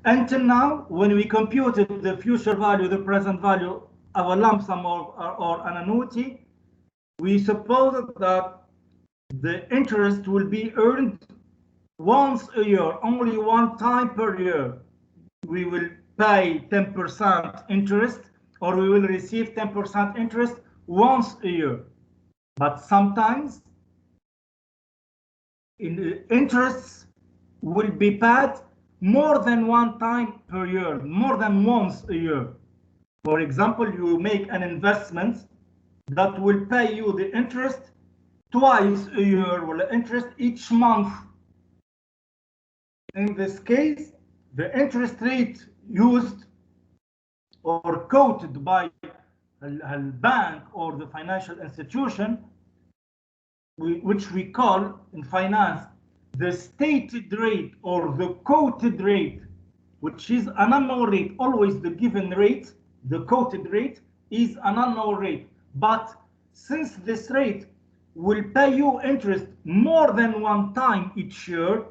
Until now, when we computed the future value, the present value of a lump sum or an annuity, we supposed that the interest will be earned once a year, only one time per year. We will pay 10% interest, or we will receive 10% interest once a year. But sometimes interests will be paid more than one time per year, more than once a year. For example, you make an investment that will pay you the interest twice a year, or interest each month. In this case, the interest rate used or quoted by a bank or the financial institution, which we call in finance the stated rate or the quoted rate, which is an unknown rate. Always the given rate, the quoted rate, is an unknown rate. But since this rate will pay you interest more than one time each year,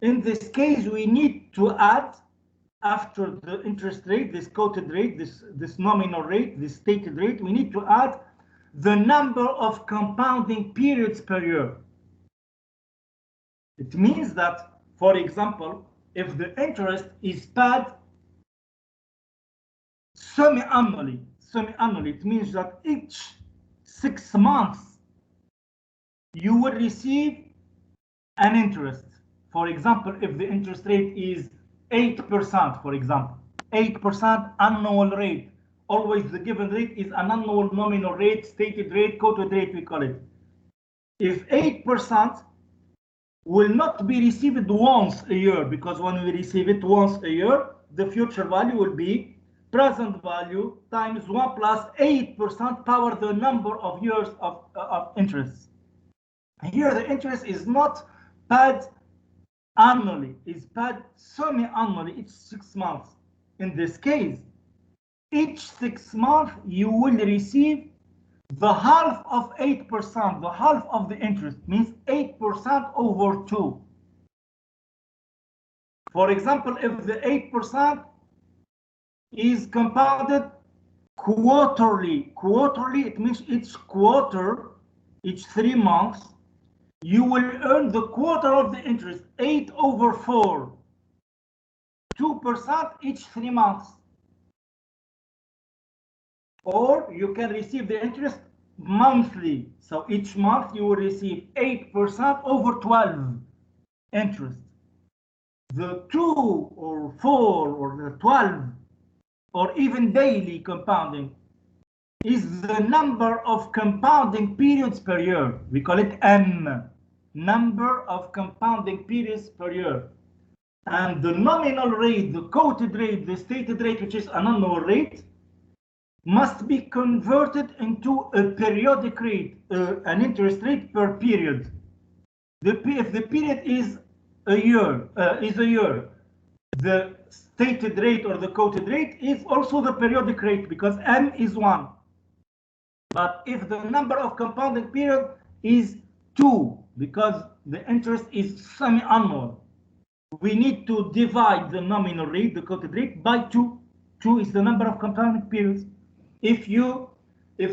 in this case, we need to add, after the interest rate, this quoted rate, this nominal rate, this stated rate, we need to add the number of compounding periods per year. It means that, for example, if the interest is paid semi-annually, it means that each 6 months you will receive an interest. For example, if the interest rate is 8%, for example, 8% annual rate, always the given rate is an annual nominal rate, stated rate, quoted rate, we call it. If 8% will not be received once a year, because when we receive it once a year, the future value will be present value times 1 plus 8% power the number of years of interest. Here the interest is not paid annually, it's paid semi-annually, each 6 months. In this case, each 6 months you will receive the half of 8%, the half of the interest, means 8% over 2. For example, if the 8% is compounded quarterly, it means each quarter, each 3 months, you will earn the quarter of the interest, 8 over 4, 2% each 3 months. Or you can receive the interest monthly. So each month you will receive 8% over 12 interest. The 2 or 4 or the 12 or even daily compounding is the number of compounding periods per year. We call it M, number of compounding periods per year. And the nominal rate, the quoted rate, the stated rate, which is an annual rate, must be converted into a periodic rate, an interest rate per period. If the period is a year, the stated rate or the quoted rate is also the periodic rate, because M is 1. But if the number of compounding period is 2, because the interest is semi-annual, we need to divide the nominal rate, the quoted rate, by 2. 2 is the number of compounding periods. If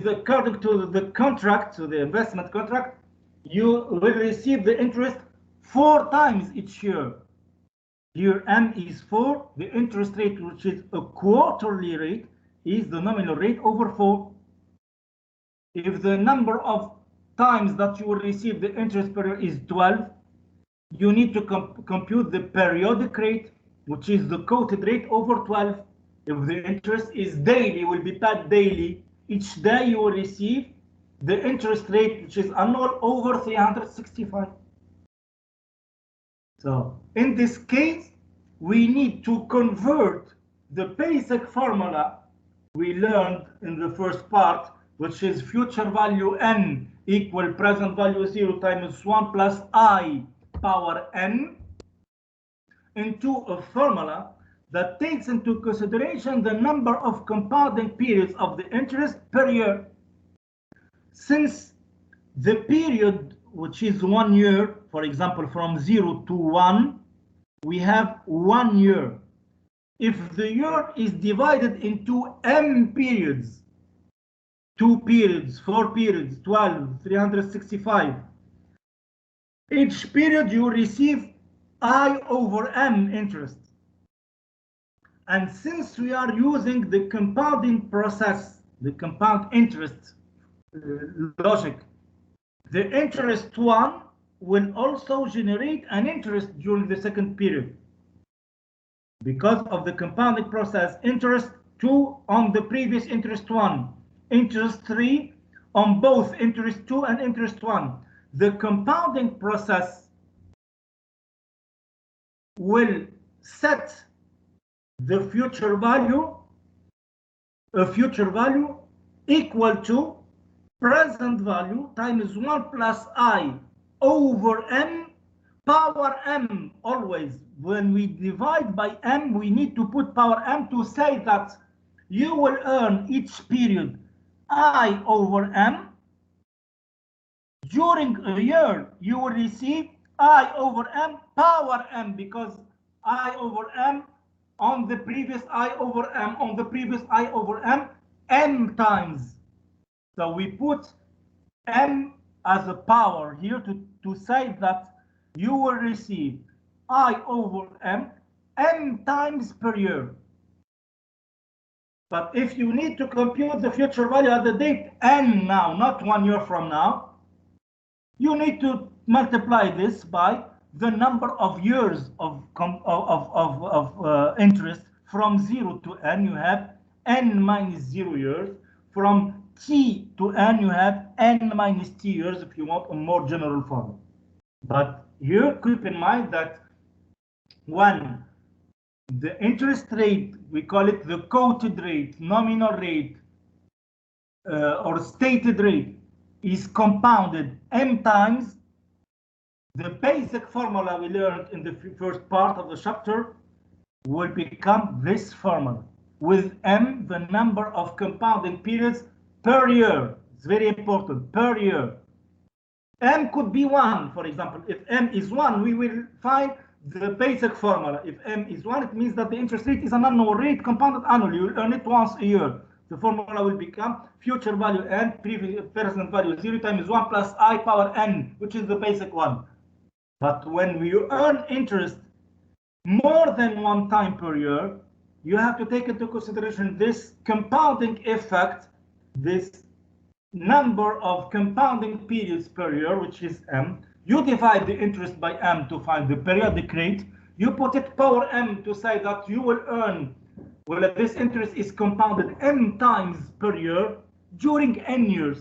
according to the contract, to the investment contract, you will receive the interest 4 times each year. Here M is 4, the interest rate, which is a quarterly rate, is the nominal rate over 4. If the number of times that you will receive the interest per year is 12, you need to compute the periodic rate, which is the quoted rate over 12. If the interest is daily, will be paid daily. Each day you will receive the interest rate, which is annual, over 365. So in this case, we need to convert the basic formula we learned in the first part, which is future value n equal present value 0 times 1 plus I power n, into a formula that takes into consideration the number of compounding periods of the interest per year. Since the period, which is 1 year, for example, from 0 to 1, we have 1 year. If the year is divided into m periods, 2 periods, 4 periods, 12, 365, each period you receive I over m interest. And since we are using the compounding process, the compound interest logic, the interest 1 will also generate an interest during the second period. Because of the compounding process, interest 2 on the previous interest 1, interest 3 on both interest 2 and interest 1. The compounding process will set the future value, equal to present value times 1 plus I over m power m. Always when we divide by m, we need to put power m to say that you will earn each period I over m. During a year, you will receive I over m power m, because I over m on the previous I over m on the previous I over m times. So we put m as a power here to say that you will receive I over m times per year. But if you need to compute the future value at the date n now, not 1 year from now, you need to multiply this by the number of years of interest. From 0 to n, you have n minus 0 years. From t to n, you have n minus t years, if you want a more general form. But here, keep in mind that when the interest rate, we call it the quoted rate, nominal rate, or stated rate, is compounded m times, the basic formula we learned in the first part of the chapter will become this formula, with m the number of compounding periods per year. It's very important, per year. M could be 1, for example. If m is 1, we will find the basic formula. If m is 1, it means that the interest rate is an annual rate compounded annually. You will earn it once a year. The formula will become future value n, present value 0 times 1 plus I power n, which is the basic one. But when we earn interest more than 1 time per year, you have to take into consideration this compounding effect, this number of compounding periods per year, which is m. You divide the interest by m to find the periodic rate. You put it power m to say that you will earn, well, this interest is compounded m times per year during n years.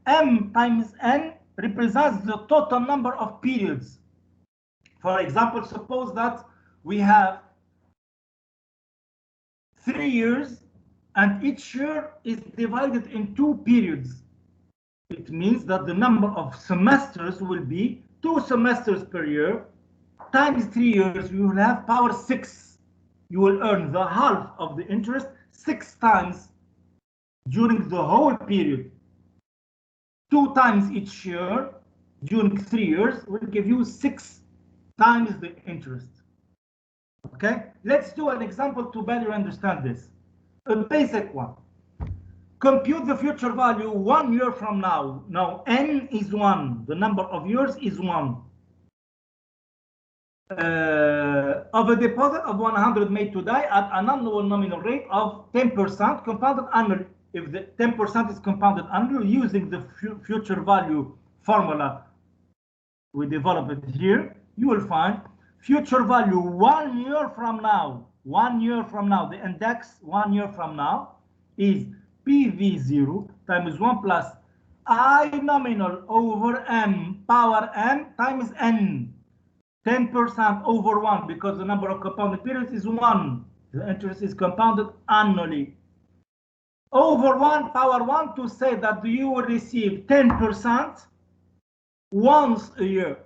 M times n represents the total number of periods. For example, suppose that we have 3 years and each year is divided in 2 periods. It means that the number of semesters will be 2 semesters per year times 3 years. You will have power 6. You will earn the half of the interest 6 times during the whole period. 2 times each year during 3 years will give you 6 times the interest. Okay, let's do an example to better understand this. A basic one. Compute the future value 1 year from now. Now n is 1. The number of years is 1. Of a deposit of 100 made today at an annual nominal rate of 10% compounded annually. If the 10% is compounded annually using the future value formula we developed it here, you will find future value 1 year from now. 1 year from now, the index 1 year from now is PV0 times 1 plus I nominal over m power m times n. 10% over 1, because the number of compounding periods is 1. The interest is compounded annually. Over 1 power 1 to say that you will receive 10% once a year.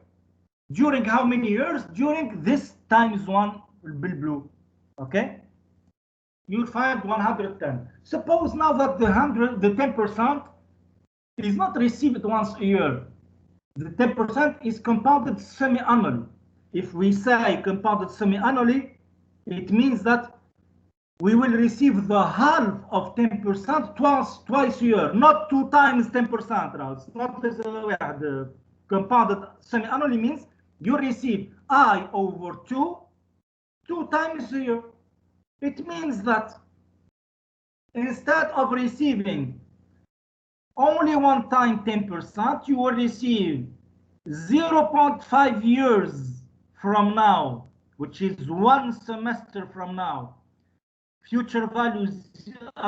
During how many years? During this times 1 blue. Okay? You'll find 110. Suppose now that the 10% is not received once a year. The 10% is compounded semi-annually. if we say compounded semi-annually, it means that we will receive the half of 10% twice a year, not 2 times 10%. Now, it's not compounded semi-annually means you receive I over 2 times a year. It means that instead of receiving only one time 10%, you will receive 0.5 years from now, which is 1 semester from now. Future values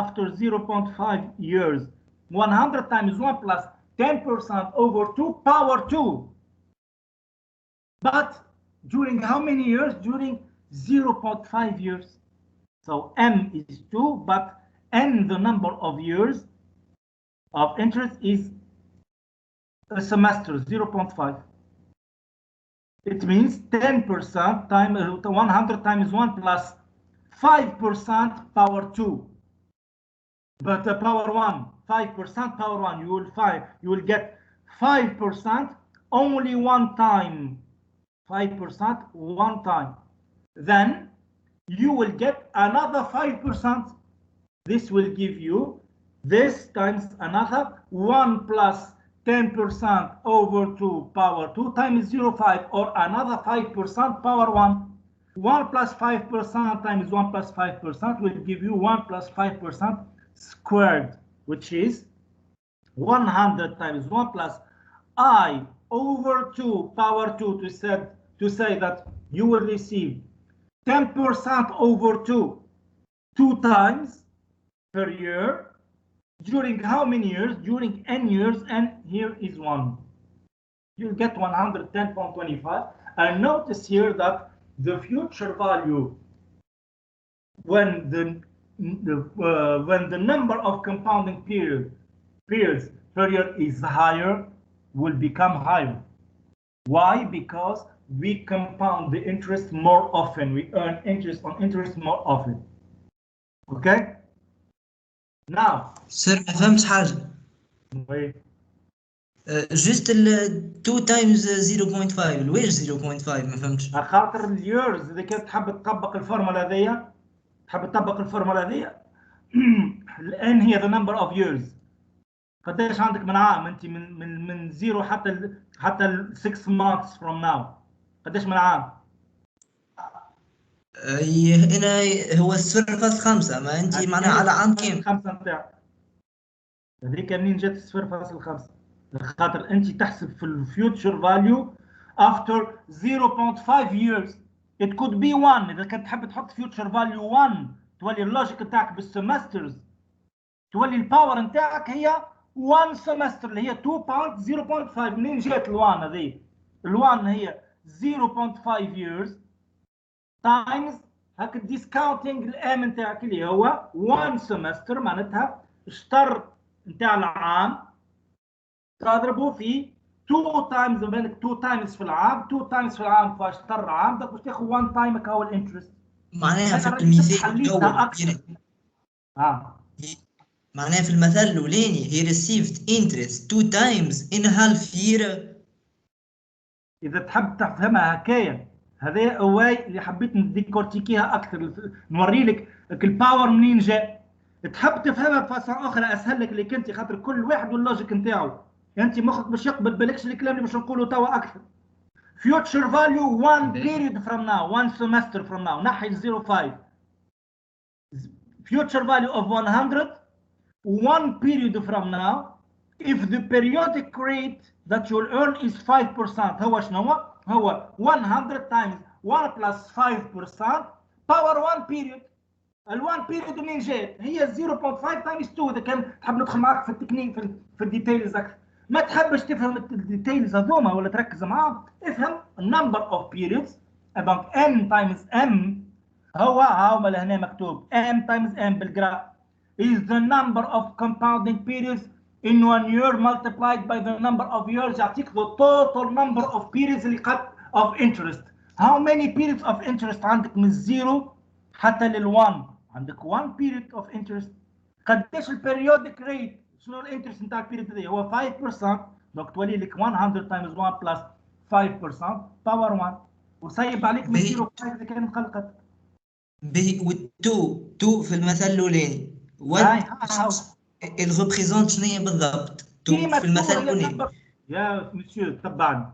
after 0.5 years, 100 times 1 plus 10% over 2 power 2. But during how many years? During 0.5 years. So M is 2, but N, the number of years of interest, is a semester, 0.5. It means 10% times 100 times 1 plus 5% power 2. But power 1, 5% power 1, you will get 5% only one time. 5% one time. Then you will get another 5%. This will give you this times another 1 plus 10% over 2 power 2 times 0.5, or another 5% power 1. 1 plus 5% times 1 plus 5% will give you 1 plus 5% squared, which is 100 times 1 plus I over 2 power 2 to say that you will receive 10% over 2 times per year. During how many years? During n years, and here is 1. You'll get 110.25. And notice here that the future value, when the number of compounding periods per year is higher, will become higher. Why? Because we compound the interest more often. We earn interest on interest more often. Okay? Now. سير ما فهمتش حاجة. Oui. جست 2 times 0.5 لويش 0.5 ما فهمتش. خاطر اليورز إذا كنت تحب تطبق الفورمولا هذيا، الان هي the number of years. قداش عندك من عام انت من 0 حتى 6 months from now؟ قداش من عام؟ هنا هو 0.5 ما انت معناها على عام كامل. 5 نتاعك هذيك منين جات 0.5؟ خاطر انت تحسب في الفيوتشر فاليو after 0.5 years. it could be 1. اذا كنت تحب تحط فيوتشر فاليو 1 تولي اللوجيك نتاعك بالسمسترز، تولي الباور نتاعك هي 1 سمستر اللي هي 2.0.5. منين جات ال1 هذه؟ ال1 هي 0.5 years times هاك الديسكاونتينج الام نتاعك اللي هو 1 سمستر، معناتها الشطر نتاع العام تضربه في 2 تايمز، بالك 2 تايمز في العام، 2 تايمز في العام في شطر عام، باش تاخذ 1 تايم هو الانترست. معناها في المثال الاول معناها في المثال الاولاني he received interest 2 times in half year. اذا تحب تفهمها هكايا، هذا هواي اللي حبيت نديكورتيكيها اكثر، نوري لك الباور منين جاء. تحب تفهمها بفاسون اخرى اسهل لك، اللي كنتي خاطر كل واحد واللوجيك نتاعو، انت مخك باش يقبل بالكش الكلام اللي باش نقولوا توا اكثر. future value 1 period from now, 1 semester from now، نحي 0.5. future value of 100 1 period from now if the periodic rate that you'll earn is 5%. هو شنو هو 100 times 1 plus 5% power 1 period. ال1 period منين جات؟ هي 0.5 times 2. اذا كان تحب ندخل معاك في التكنيك في الديتيلز اكثر، ما تحبش تفهم الديتيلز هذوما ولا تركز معاهم، افهم number of periods. دونك n times m هو لهنا مكتوب m times m بالجراف is the number of compounding periods in 1 year multiplied by the number of years. يعطيك the total number of periods اللي قد of interest. how many periods of interest عندك من 0 حتى لل1؟ عندك 1 period of interest. قداش البيريودك ريت؟ شنو الانترست نتاع البيريود هذا؟ هو 5%. دونك تولي لك 100 times 1 plus 5% باور 1. وصيب عليك من 0.5 إذا كانت خلقت. به و2 في المثل الأولاني. هاي الريبريزونت شنو هي بالضبط؟ 2 ديما في المثل 2 هي الأولاني. النمبر يا مسيو تبعني.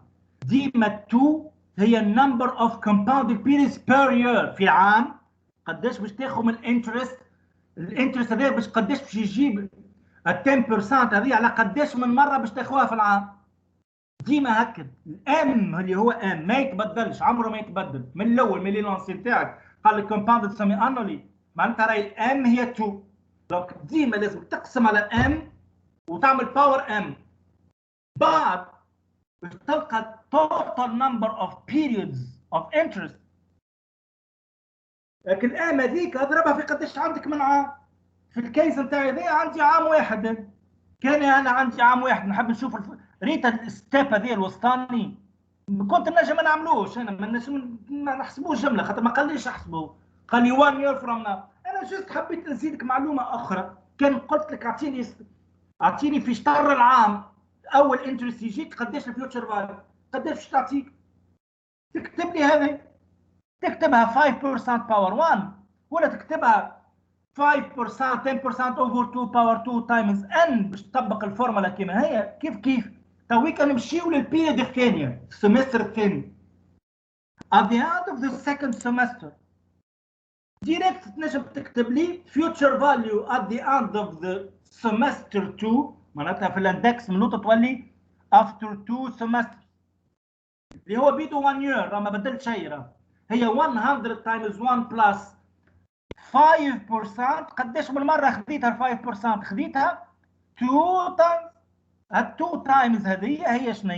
ديما 2 هي النمبر اوف كومباوندد بيريدز بير يير في العام. قداش باش تاخذ من الانترست؟ الانترست هذا باش قداش باش يجيب ال 10% هذه على قداش من مره باش تاخذوها في العام. ديما هكا. الام اللي هو ام ما يتبدلش، عمره ما يتبدل من الاول من اللانسي نتاعك. قال لك كومباوندد سيمي انولي، معناتها راهي الام هي 2. دونك ديما لازم تقسم على ام وتعمل باور ام. بعد باش تلقى total number of periods of interest. لكن الام هذيك اضربها في قداش عندك من عام. في الكيس نتاعي هذا عندي عام واحد. كان انا عندي عام واحد نحب نشوف ريت الستيب هذه الوسطاني كنت نجم ما نعملوش. انا ما نحسبوش جمله خاطر ما قاليش احسبوه. قال لي 1 year from now. انا جست حبيت نزيدك معلومه اخرى. كان قلت لك اعطيني في شطر العام اول انترست يجيك قداش الفيوتشر فاليو، قداش باش تعطيك؟ تكتب لي هذه، تكتبها 5% باور 1 ولا تكتبها 5% 10% over 2 باور 2 تايمز ان باش تطبق الفورمولا كما هي. كيف تويك نمشيو للبيريد الثانيه السمستر الثاني. at the end of the second semester ديريكت تنجم تكتب لي future value at the end of the semester 2 معناتها في الاندكس ملوطه تولي after 2 semesters اللي هو بيدو 1 year. راه ما بدلت شيء. راه هي 100 times 1 plus 5%. قداش من مره خذيتها 5%؟ خذيتها 2 times. ال 2 times هذه هي شنو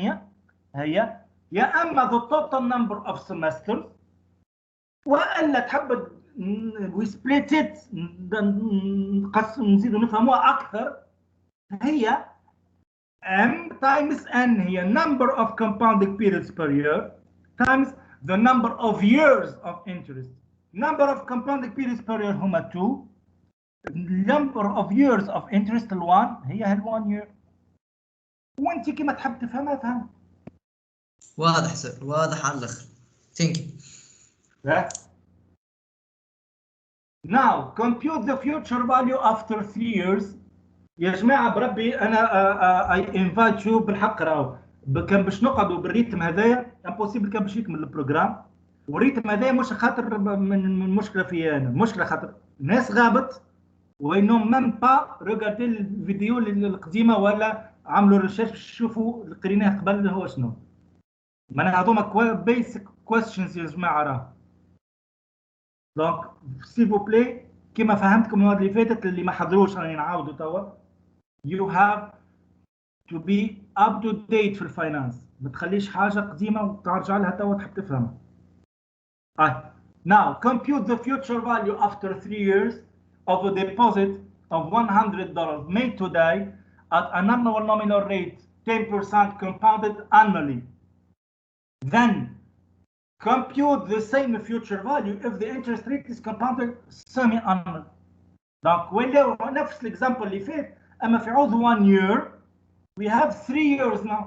هي يا اما the total number of semesters والا تحب we split it نقسم نزيدوا نفهموها اكثر. هي m times n هي number of compounding periods per year times the number of years of interest. number of compounding periods per year هما 2. number of years of interest ال1 هي ال1 year. وانت كما تحب تفهمها فهم. واضح سر، واضح على الاخر. ثانك يو. Now compute the future value after 3 years. يا جماعه بربي انا I invite you بالحق. راهو كان باش نقعدوا بالريتم هذايا امبوسيبل كان باش يكمل البروجرام. والريتم هذايا مش خاطر من مشكله في انا، المشكله خاطر الناس غابت وانهم ميم با ريغاردي الفيديو القديمه ولا عملوا ريسيرش باش يشوفوا اللي قريناه قبل هو شنو. معناها هذوما بيسك كويستشنز يا جماعه. راه دونك سيل فو بلاي كما فهمتكم المره اللي فاتت اللي ما حضروش راني نعاودوا توا. You have to be up to date في الفاينانس. ما تخليش حاجه قديمه وترجع لها توا تحب تفهمها. Now compute the future value after 3 years of a deposit of $100 made today at an annual nominal rate 10% compounded annually. Then compute the same future value if the interest rate is compounded semi-annually. Donc ولو نفس الاكزامبل اللي فات اما في عوض 1 year we have 3 years now.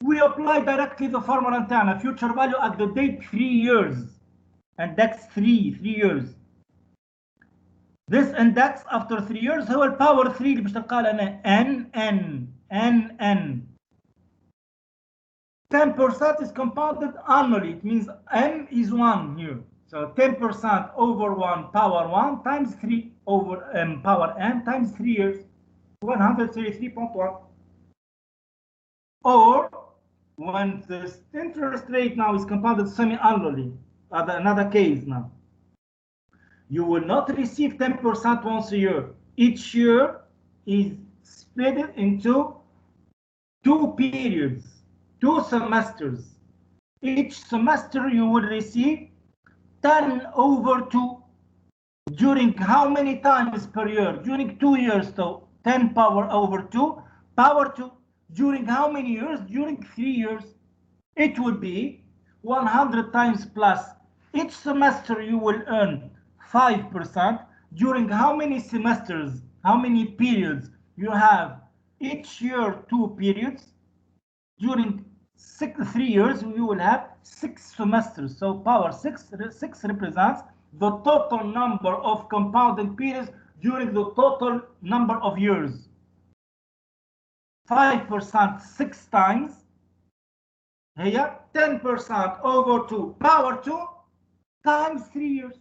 We apply directly the formula نتاعنا future value at the date 3 years. Index 3 years. This index after 3 years هو الباور 3 اللي باش تلقى لنا n. 10% is compounded annually. It means m is 1 here. So 10% over 1 power 1 times 3 over m power n times 3 years. 133.1. Or when the interest rate now is compounded semi-annually, another case now, you will not receive 10% once a year. Each year is split into 2 periods, 2 semesters. Each semester you will receive 10 over 2. During how many times per year? During 2 years, so 10 power over 2, power 2. During how many years? During 3 years. It would be 100 times plus. Each semester you will earn 5%. During how many semesters, how many periods you have? Each year 2 periods. During 3 years, we will have 6 semesters. So power 6 represents the total number of compounding periods during the total number of years. 5% 6 times هي 10% over 2 power 2 times 3 years.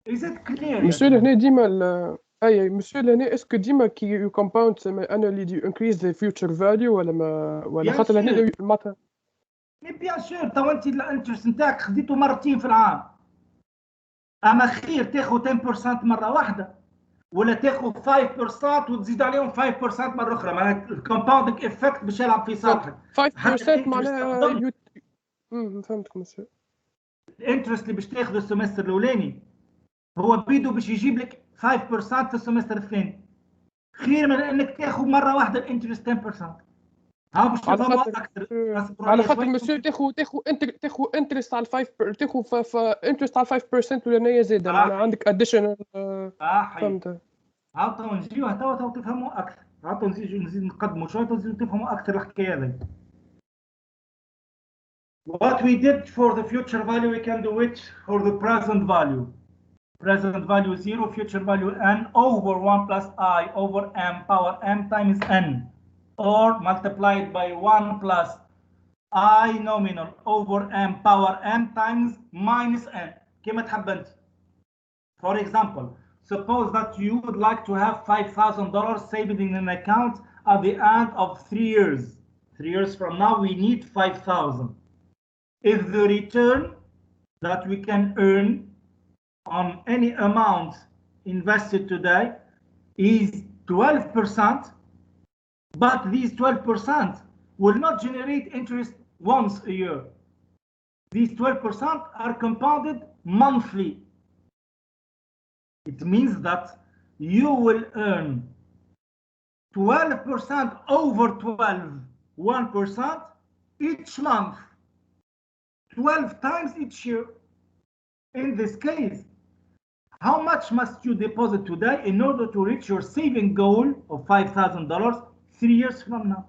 Is it clear? مسيو هنا ديما اي مسيو هنا اسكو ديما كي يو كومباوند انالي دي انكريز ذا فيوتشر فاليو ولا ما ولا خاطر هنا المطر مي بيان سور تو انت الانترست نتاعك خديته مرتين في العام، اما خير تاخذ 10% مره واحده ولا تاخذ 5% وتزيد عليهم 5% مره اخرى. معناها الكومباوندينغ افكت باش يلعب في صالحك. 5% معناها فهمتك مسيو. الانترست اللي باش تاخذه السمستر الاولاني هو بيدو باش يجيب لك 5% في السمستر الثاني، خير من انك تاخذ مره واحده الانترست 10%. ها باش تفهموا اكثر. على خاطر مسيو تاخذ انترست على 5 تاخذ انترست على 5% ولا زايده معناها عندك اديشنال. فهمت. ها تو نجيو تو تفهموا اكثر. ها تو نزيد نقدموا شويه تزيدوا تفهموا اكثر الحكايه هذه. What we did for the future value, we can do it for the present value. Present value 0, future value n over 1 plus I over m power m times n, or multiplied by 1 plus I nominal over m power m times minus n. كما تحب انت. For example, suppose that you would like to have $5,000 saved in an account at the end of 3 years. 3 years from now, we need 5,000. If the return that we can earn on any amount invested today is 12%, but these 12% will not generate interest once a year. These 12% are compounded monthly. It means that you will earn 12% over 12, 1% each month, 12 times each year. In this case, how much must you deposit today in order to reach your saving goal of $5,000 3 years from now?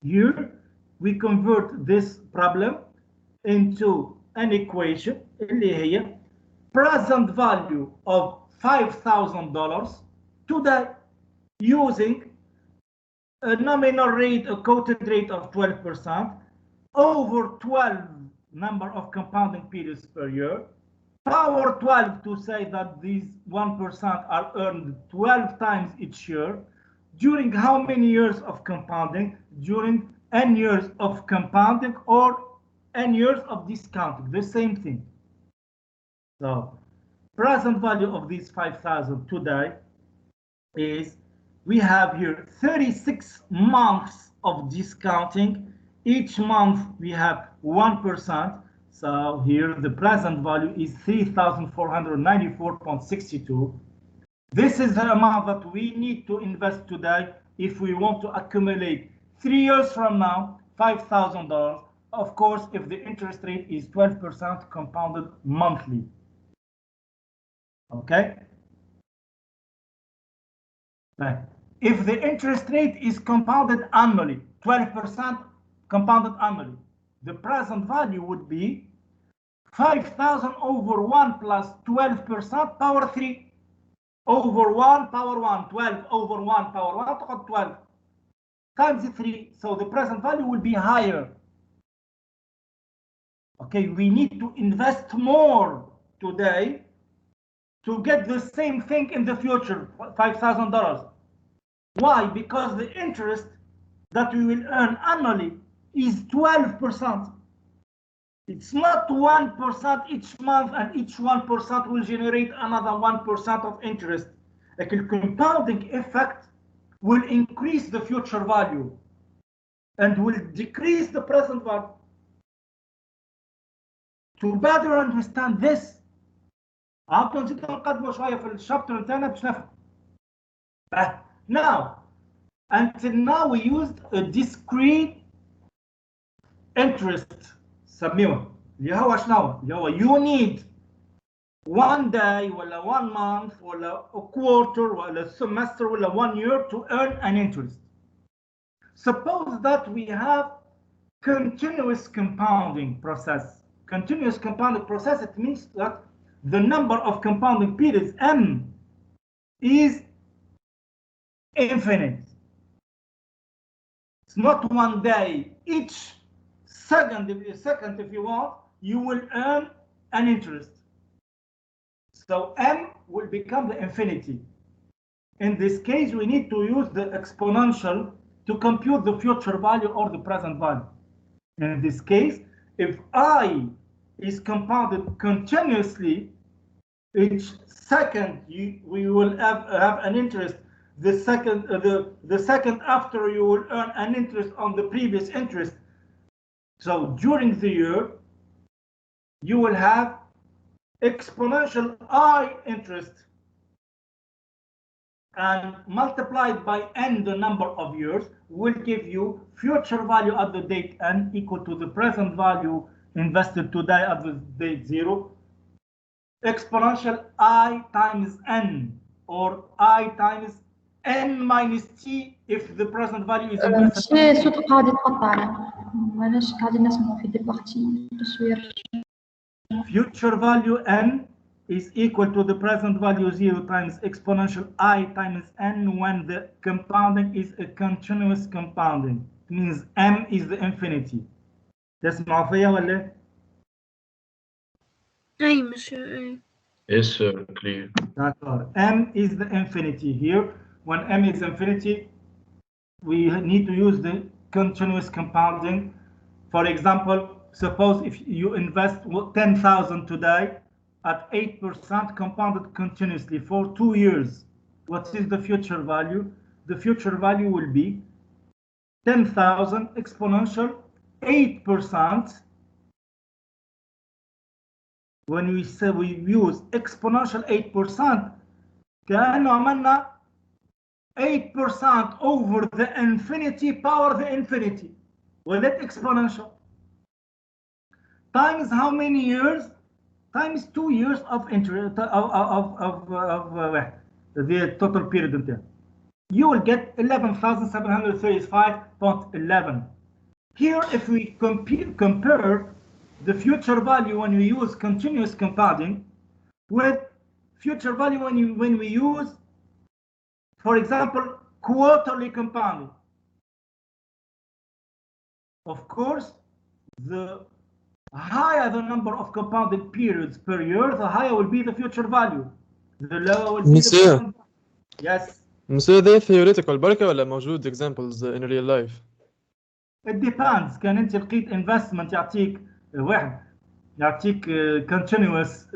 Here, we convert this problem into an equation اللي هي present value of $5,000 today using a nominal rate, a quoted rate of 12% over 12 number of compounding periods per year, power 12 to say that these 1% are earned 12 times each year. During how many years of compounding? During n years of compounding or n years of discounting, the same thing. So present value of these 5,000 today is, we have here 36 months of discounting. Each month we have 1%. So here the present value is 3,494.62. This is the amount that we need to invest today if we want to accumulate 3 years from now $5,000. Of course, if the interest rate is 12% compounded monthly. Okay? If the interest rate is compounded annually, 12% compounded annually, the present value would be 5,000 over 1 plus 12% power 3 over 1 power 1, 12 over 1 power 1 تاخد 12 times 3. So the present value will be higher. Okay, we need to invest more today to get the same thing in the future, $5,000. Why? Because the interest that we will earn annually is 12%. It's not 1% each month and each 1% will generate another 1% of interest. Like a compounding effect will increase the future value and will decrease the present value. To better understand this, عاودوا نزيدو نقدموا شوية في الشابتر نتاعنا باش نفهم. Now, until now we used a discrete interest. سميوه اللي هو شنو؟ اللي هو you need 1 day ولا 1 month ولا a quarter ولا semester ولا 1 year to earn an interest. Suppose that we have continuous compounding process. Continuous compounding process, it means that the number of compounding periods m is infinite. It's not one day. Each second, if you want, you will earn an interest. So m will become the infinity. In this case, we need to use the exponential to compute the future value or the present value. In this case, if I is compounded continuously, each second we will have an interest. The second after, you will earn an interest on the previous interest. So during the year, you will have exponential I interest, and multiplied by n, the number of years, will give you future value at the date n equal to the present value invested today at the date 0, exponential I times n, or I times n minus t if the present value is invested. شي صوت قاعد يتقطع، ماناش قاعدين نسمعوا في دي البارتي تصوير. Future value n is equal to the present value 0 times exponential I times n when the compounding is a continuous compounding. It means m is the infinity. تسمعوا فيها ولا؟ أي monsieur. Yes, sir, clear. D'accord. M is the infinity here. When m is infinity, we need to use the continuous compounding. For example, suppose if you invest 10,000 today at 8% compounded continuously for 2 years, what is the future value? The future value will be 10,000 exponential 8%. When we say we use exponential 8%, كأنه عملنا 8% over the infinity power the infinity. Well, let exponential times how many years? Times 2 years of interest of the total period of time. You will get 11,735.11. Here, if we compare the future value when we use continuous compounding with future value when we use, for example, quarterly compounding. Of course, the higher the number of compounded periods per year, the higher will be the future value. The lower will be the present value. Yes. Monsieur, ده theoretical بركة ولا موجود examples in real life؟ It depends. كان انت لقيت investment يعطيك واحد يعطيك continuous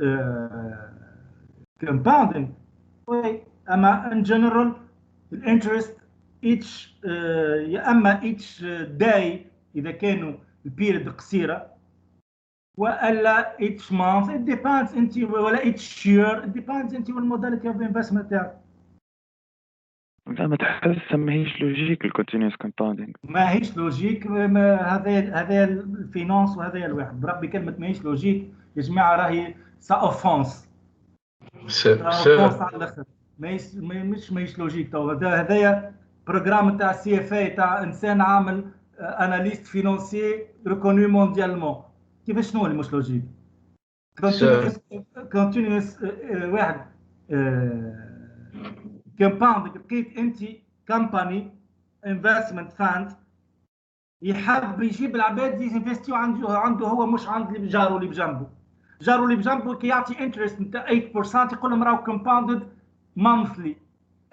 compounding. اما in general interest each يا اما each day اذا كانوا البيريد قصيره والا each month. It depends انت ولا each year. It depends انت والموداليتي اوف انفستمنت تاعك. لا ما تحس ماهيش لوجيك الكونتينيوس كومباوندينغ. ماهيش لوجيك. هذا الفينانس وهذا الواحد بربي كلمه ماهيش لوجيك يا جماعه راهي سا اوفونس. اوفونس على الاخر. ماهيش لوجيك. تو هذايا بروجرام تاع سي اف اي تاع انسان عامل اناليست فينانسي ريكوني مونديالمون. كيفاش شنو اللي مش لوجيك؟ كونتينيوس واحد كومباوند. لقيت انت كمباني انفستمنت فاند يحب يجيب العباد ينفستيو عنده هو مش عند اللي جاره اللي بجنبه. جاره اللي بجنبه كي يعطي انترست نتاع 8% يقول لهم راهو كومباوندد مانثلي.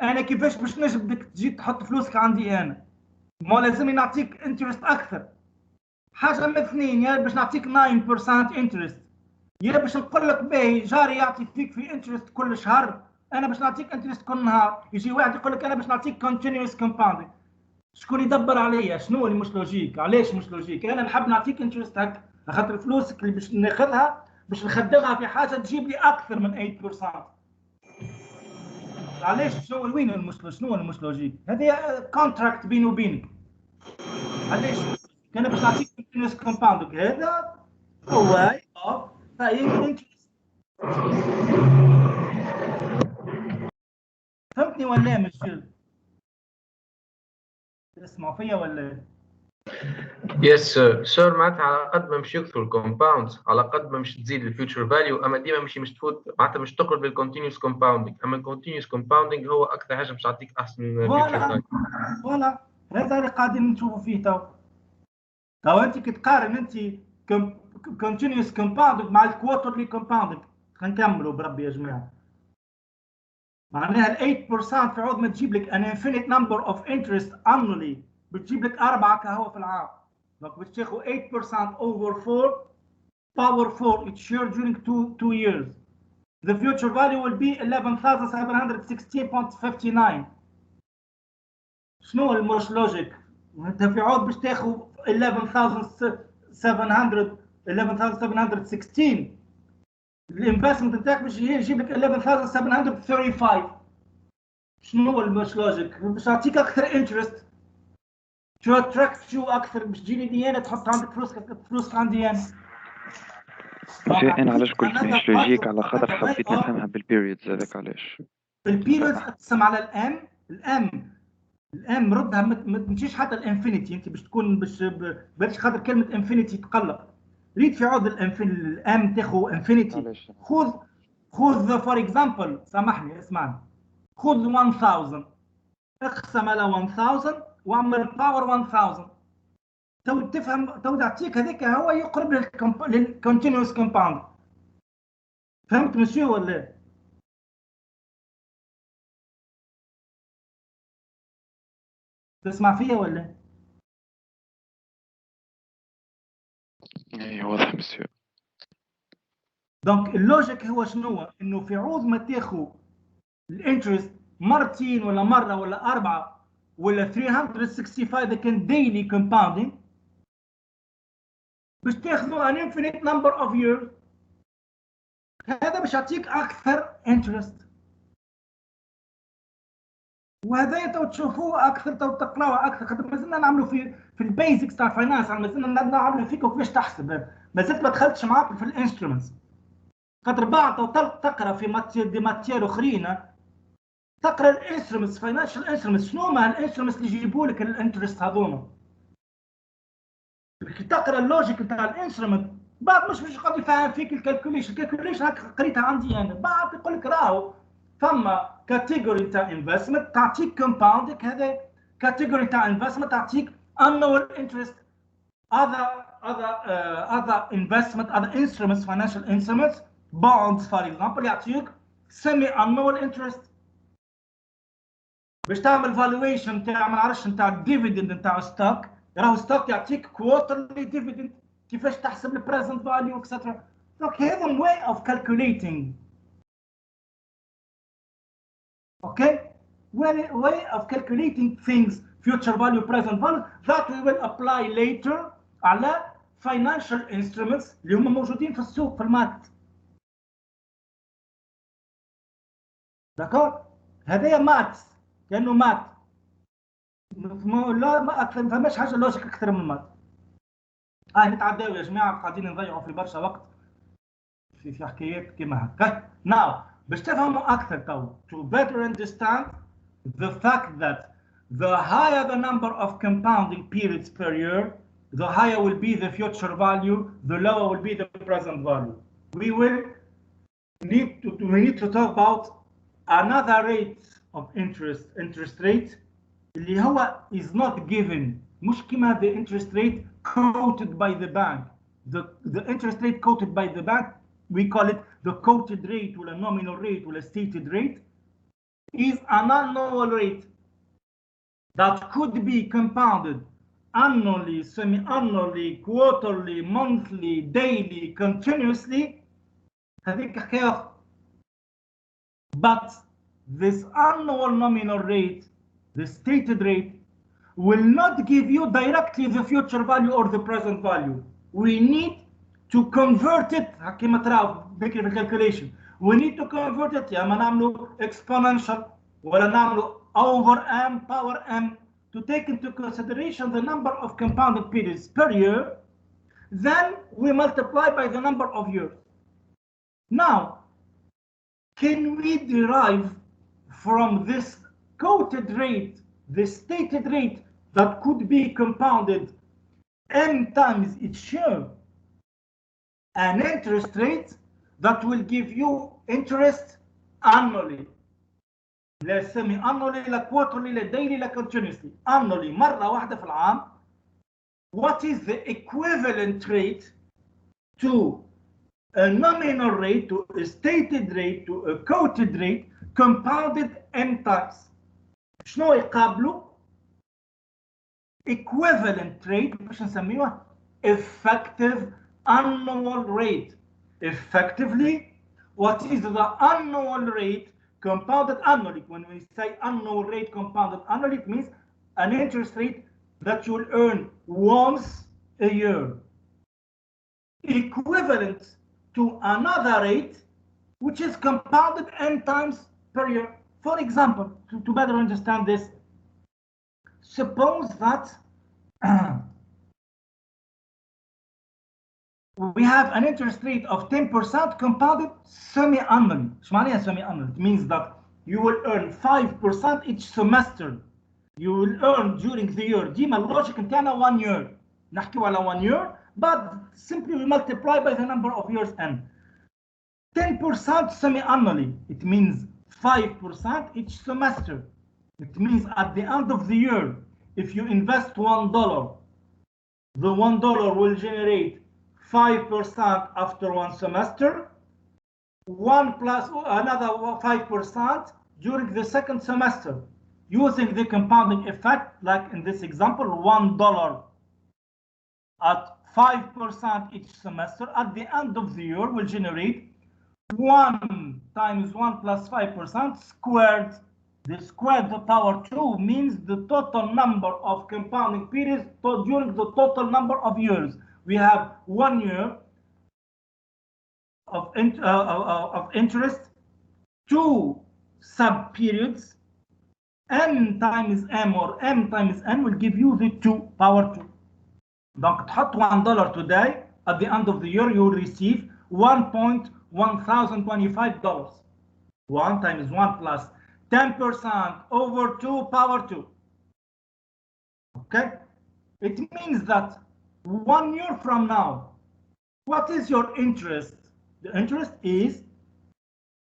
انا كيفاش باش نجم بدك تجي تحط فلوسك عندي انا؟ ما لازم نعطيك انترست اكثر. حاجه من اثنين، يا باش نعطيك 9% انترست، يا باش نقول لك باهي جاري يعطي فيك في انترست كل شهر، انا باش نعطيك انترست كل نهار. يجي واحد يقول لك انا باش نعطيك كونتينيوس كومباوندينغ. شكون يدبر عليا؟ شنو اللي مش لوجيك؟ علاش مش لوجيك؟ انا نحب نعطيك انترست هكا خاطر فلوسك اللي باش ناخذها باش نخدمها في حاجه تجيب لي اكثر من 8%. علاش؟ شنو وين المشكل؟ شنو المش لوجيك؟ هذه كونتراكت بيني وبينك. علاش؟ انا باش نعطيك كونتينيوس كومباوندينغ هذا هو انترست. فهمتني ولا مش؟ اسمع تسمعوا فيا ولا؟ يس سير، معناتها على قد ما مش يكثروا الكومباوندز على قد ما مش تزيد الفيوتشر فاليو، اما ديما مش تفوت معناتها مش تقرب للكونتينيوس كومباوندينج، اما الكونتينيوس كومباوندينج هو اكثر حاجه مش تعطيك احسن فيوتشر فوالا فاليو. فوالا هذا اللي قاعدين نشوفوا فيه تو انت كي تقارن انت continuous compounding مع الكوارترلي compounding. خلينا نكملوا بربي يا جماعه. معناها ال 8% في عوض ما تجيب لك an infinite number of interest annually بتجيب لك 4 كهو في العام. دونك باش تاخذ 8% over 4 power 4 each year during 2 years. The future value will be 11,716.59. شنو المش لوجيك؟ انت في عوض باش تاخذ 11,716 الانفستمنت نتاعك باش يجيب لك 11,735. شنو هو المش لوجيك؟ باش يعطيك اكثر انترست. شو اتراكت شو اكثر باش تجيني دي انا تحط عندك فلوس عندي انا. انا علاش قلت ماهيش لوجيك؟ على خاطر حبيت نفهمها بالبيريودز، هذاك علاش. البيريودز تقسم على الام ردها ما تمشيش حتى الانفينيتي. انت باش تكون باش خاطر كلمه انفينيتي تقلق. ريد في عوض الام تاخذ انفينيتي. خذ فور اكزامبل، سامحني اسمعني، خذ 1000 اقسم على 1000 واعمل باور 1000 تو تفهم. تو تعطيك هذاك هو يقرب للكونتينوس كومباوند. فهمت مسيو ولا؟ تسمع فيا ولا؟ اي واضح مسيو. دونك اللوجيك هو شنو؟ انه في عوض ما تاخذ الانترست مرتين ولا مره ولا 4 ولا 365 اذا كان ديلي كومباوندينج باش تاخذوا ان انفينيت نمبر اوف ييرز. هذا باش يعطيك اكثر انترست. وهذا تو تشوفوه اكثر، تو تقراوه اكثر، خاطر مازلنا نعملوا في البيزكس تاع الفاينانس، مازلنا نعملوا فيكم كيفاش تحسب. مازلت ما دخلتش معاكم في الانسترومنتس، خاطر بعد تو تقرا في دي ماتير اخرين تقرا الانسترومنتس فاينانشال انسترومنتس. شنو هما الانسترومنتس اللي يجيبوا لك الانترست هذوما؟ كي تقرا اللوجيك نتاع الانسترومنت بعد مش قاعد يفهم فيك الكالكوليشن هكا قريتها عندي انا. بعد يقول لك راهو فما كاتيجوري تاع انفستمنت تعطيك كومباوندينج، هذا كاتيجوري تاع انفستمنت تعطيك annual interest. other investment, other instruments, financial instruments, bonds for example يعطيك semi annual interest. باش تعمل فالويشن تاع ما نعرفش نتاع الديفيدند نتاع ستوك، راهو ستوك يعطيك كوارترلي ديفيدند. كيفاش تحسب البريزنت فاليو اكسترا. دونك هذا واي اوف كالكوليتينغ. Okay, way of calculating things, future value, present value, that we will apply later على financial instruments اللي هم موجودين في السوق في الماركت. داكور؟ هذايا ماتس، كأنه مات. لا ما أكثر، ما فماش حاجة لوجيك أكثر من المات. نتعداو يا جماعة، قاعدين نضيعوا في برشا وقت في حكايات كيما هكا. Now باش تفهموا أكثر تو to better understand the fact that the higher the number of compounding periods per year, the higher will be the future value, the lower will be the present value. We need to talk about another rate of interest rate اللي هو is not given. مش كما the interest rate quoted by the bank. The interest rate quoted by the bank, we call it the quoted rate or a nominal rate or a stated rate, is an annual rate that could be compounded annually, semi-annually, quarterly, monthly, daily, continuously. هذيك حكاية. But this annual nominal rate, the stated rate, will not give you directly the future value or the present value. We need to convert it كما تراو بكري في الكالكوليشن. We need to convert it يا اما نعملوا exponential ولا نعملوا over m power m to take into consideration the number of compounded periods per year. Then we multiply by the number of years. Now, can we derive from this quoted rate, the stated rate, that could be compounded m times each year, an interest rate that will give you interest annually. لا semi annually لا quarterly لا daily لا continuously. Annually مرة واحدة في العام. What is the equivalent rate to a nominal rate, to a stated rate, to a quoted rate compounded n times? شنو يقابلوا؟ equivalent rate باش نسميوه effective annual rate. Effectively, what is the annual rate compounded annually? When we say annual rate compounded annually, it means an interest rate that you will earn once a year, equivalent to another rate which is compounded n times per year. For example, to better understand this, suppose that we have an interest rate of 10% compounded semi-annually. ايش معناها semi-annually? It means that you will earn 5% each semester. You will earn during the year. ديما اللوجيك نتاعنا 1 year. نحكيو على 1 year, but simply we multiply by the number of years n. 10% semi-annually. It means 5% each semester. It means at the end of the year, if you invest $1, the $1 will generate 5% after one semester, 1 plus another 5% during the second semester, using the compounding effect, like in this example, $1 at 5% each semester, at the end of the year will generate 1 times 1 plus 5% squared. The squared power 2 means the total number of compounding periods during the total number of years. We have 1 year of interest, 2 sub-periods, m times m or m times n will give you the 2 power 2. Donc تحط $1 today, at the end of the year you will receive $1.1025. 1 times 1 plus 10% over 2 power 2. Okay? It means that 1 year from now, what is your interest? The interest is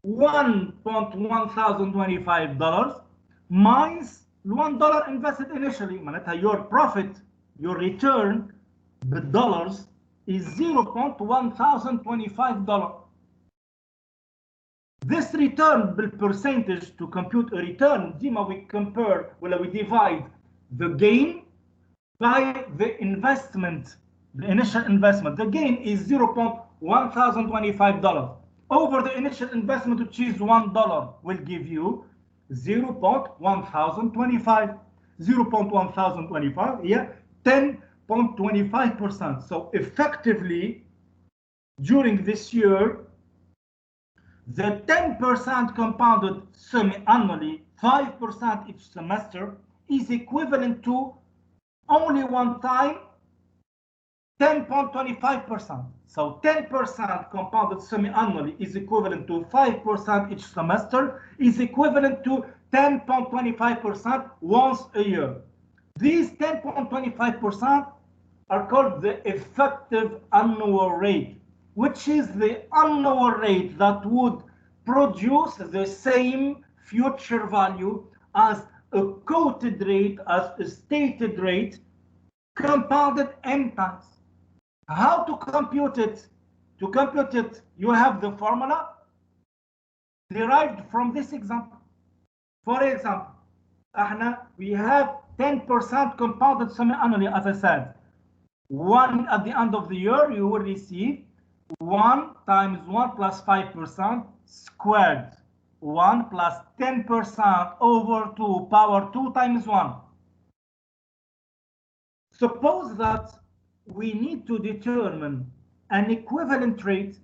$1.1025 minus $1 invested initially. معناتها your profit, your return بالdollars is $0.1025. This return percentage, to compute a return, we compare, we divide the gain by the investment, the initial investment. The gain is $0.1025 over the initial investment, which is $1, will give you 0.1025. 0.1025, yeah, 10.25%. So effectively, during this year, the 10% compounded semi-annually, 5% each semester, is equivalent to only one time 10.25%. So 10% compounded semi-annually is equivalent to 5% each semester, is equivalent to 10.25% once a year. These 10.25% are called the effective annual rate, which is the annual rate that would produce the same future value as a quoted rate, as a stated rate, compounded n times. How to compute it? To compute it, you have the formula derived from this example. For example, we have 10% compounded semi-annually, as I said. 1 at the end of the year, you will receive 1 times 1 plus 5% squared. 1 plus 10% over 2 power 2 times 1. Suppose that we need to determine an equivalent rate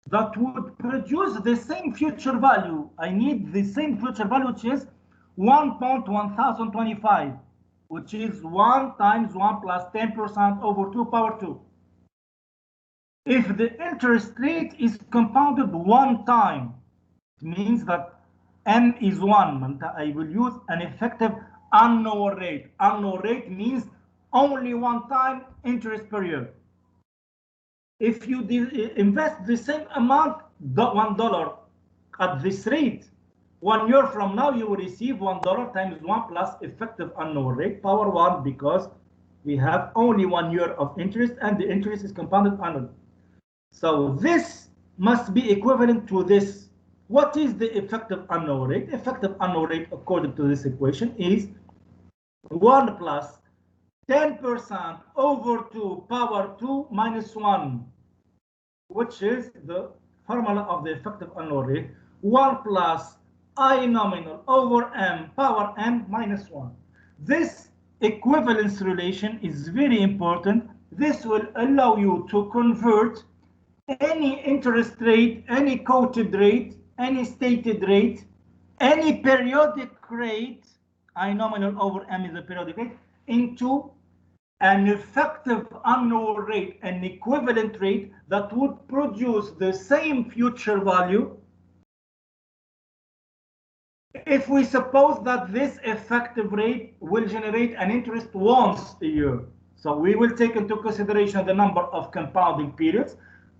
that would produce the same future value. I need the same future value, which is 1.1025, which is 1 times 1 plus 10% over 2 power 2. If the interest rate is compounded one time, it means that m is 1. I will use an effective annual rate. Annual rate means only one time interest per year. If you invest the same amount, $1 at this rate, 1 year from now, you will receive $1 times 1 plus effective annual rate power 1, because we have only 1 year of interest and the interest is compounded annually. So this must be equivalent to this. What is the effective annual rate? Effective annual rate, according to this equation, is 1 plus 10% over 2 power 2 minus 1, which is the formula of the effective annual rate. 1 plus I nominal over m power m minus 1. This equivalence relation is very important. This will allow you to convert any interest rate, any quoted rate, any stated rate, any periodic rate, I nominal over m is the periodic rate, into an effective annual rate, an equivalent rate that would produce the same future value if we suppose that this effective rate will generate an interest once a year. So we will take into consideration the number of compounding periods.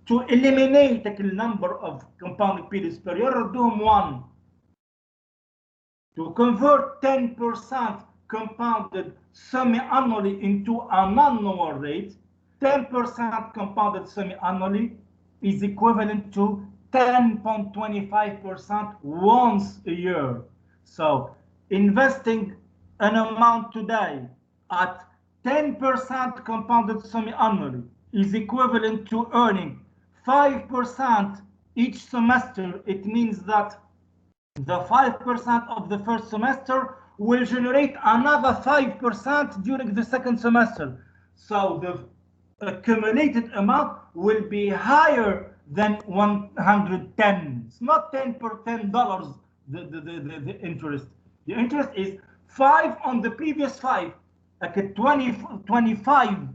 To eliminate the number of compounding periods per year, do 1. To convert 10% compounded semi-annually into an annual rate, 10% compounded semi-annually is equivalent to 10.25% once a year. So investing an amount today at 10% compounded semi-annually is equivalent to earning 5% each semester. It means that the 5% of the first semester will generate another 5% during the second semester. So the accumulated amount will be higher than 110. It's not $10 the interest. The interest is 5 on the previous 5, like a 25,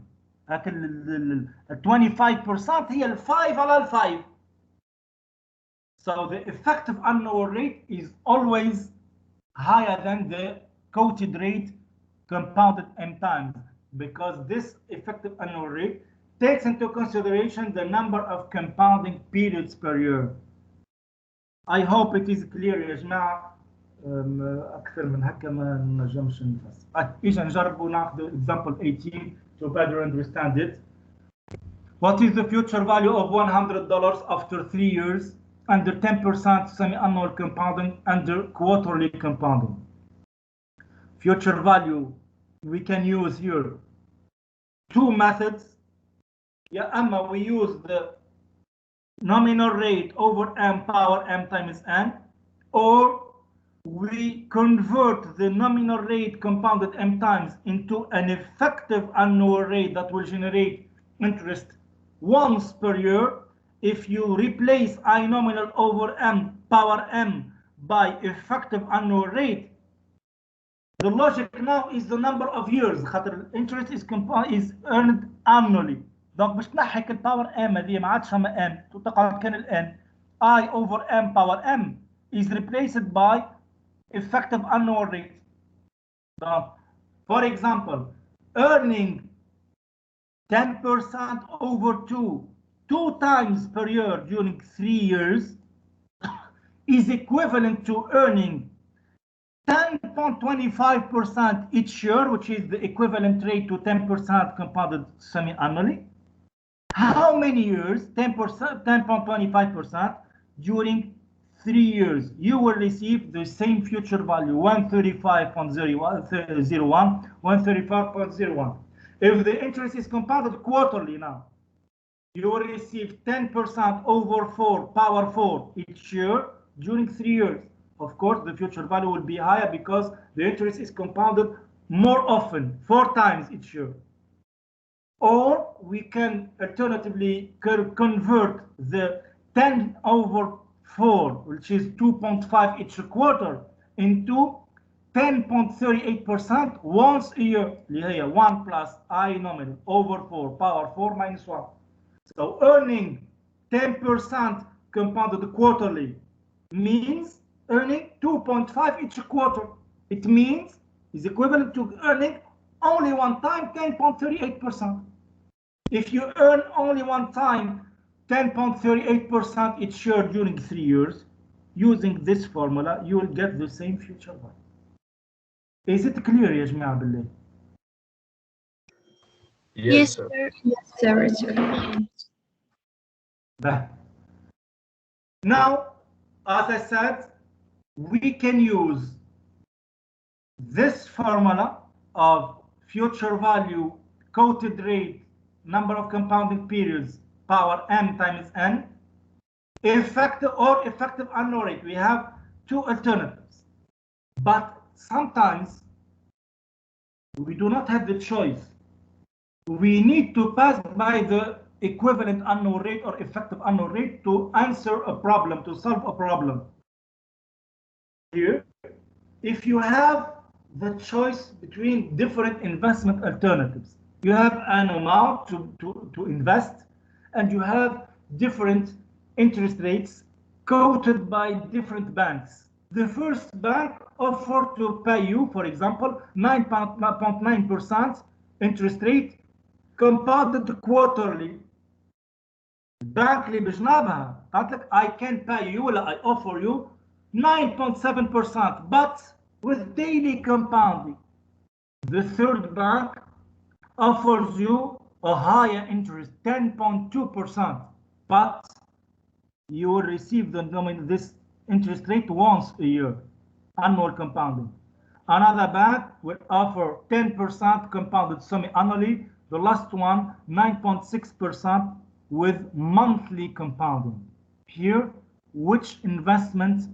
like a 25% here, 5 على 5. So the effective annual rate is always higher than the quoted rate compounded m times, because this effective annual rate takes into consideration the number of compounding periods per year. I hope it is clear يا جماعة. أكثر من هكا ما نجمش نفصل. إيش نجربوا ناخذ example 18 to better understand it. What is the future value of $100 after 3 years under 10% semi-annual compounding under quarterly compounding? Future value, we can use here 2 methods. Yeah, Emma, we use the nominal rate over m power m times n, or we convert the nominal rate compounded m times into an effective annual rate that will generate interest once per year. If you replace I nominal over m power m by effective annual rate, the logic now is the number of years. خاطر interest is earned annually. Donc باش تنحك الباور ام هذه ما عادش فما ام تقعد كان الان I over m power m is replaced by effective annual rate. So, for example, earning 10% over 2 times per year during 3 years is equivalent to earning 10.25% each year, which is the equivalent rate to 10% compounded semi-annually. How many years? 10.25% during 3 years. You will receive the same future value, 135.01, 135.01. If the interest is compounded quarterly now, you will receive 10% over 4 power 4 each year during 3 years. Of course, the future value will be higher because the interest is compounded more often, 4 times each year. Or we can alternatively convert the 10 over 4, which is 2.5 each quarter, into 10.38% once a year. 1 plus I nominal over 4 power 4 minus 1. So earning 10% compounded quarterly means earning 2.5 each quarter. It means is equivalent to earning only one time 10.38%. If you earn only one time 10.38% each year during 3 years, using this formula, you will get the same future value. Is it clear يا جماعة بالله? Yes, sir. Yes, sir. It's okay. Now, as I said, we can use this formula of future value, quoted rate, number of compounding periods, power m times n, effective or effective annual rate. We have two alternatives, but sometimes we do not have the choice. We need to pass by the equivalent annual rate or effective annual rate to answer a problem, to solve a problem. Here, if you have the choice between different investment alternatives, you have an amount to invest, and you have different interest rates quoted by different banks. The first bank offered to pay you, for example, 9.9% interest rate compounded quarterly. Bank اللي بجنبها قالت لك I can pay you ولا I offer you 9.7% but with daily compounding. The third bank offers you a higher interest, 10.2%, but you will receive this interest rate once a year, annual compounding. Another bank will offer 10% compounded semi-annually. The last one, 9.6% with monthly compounding. Here, which investment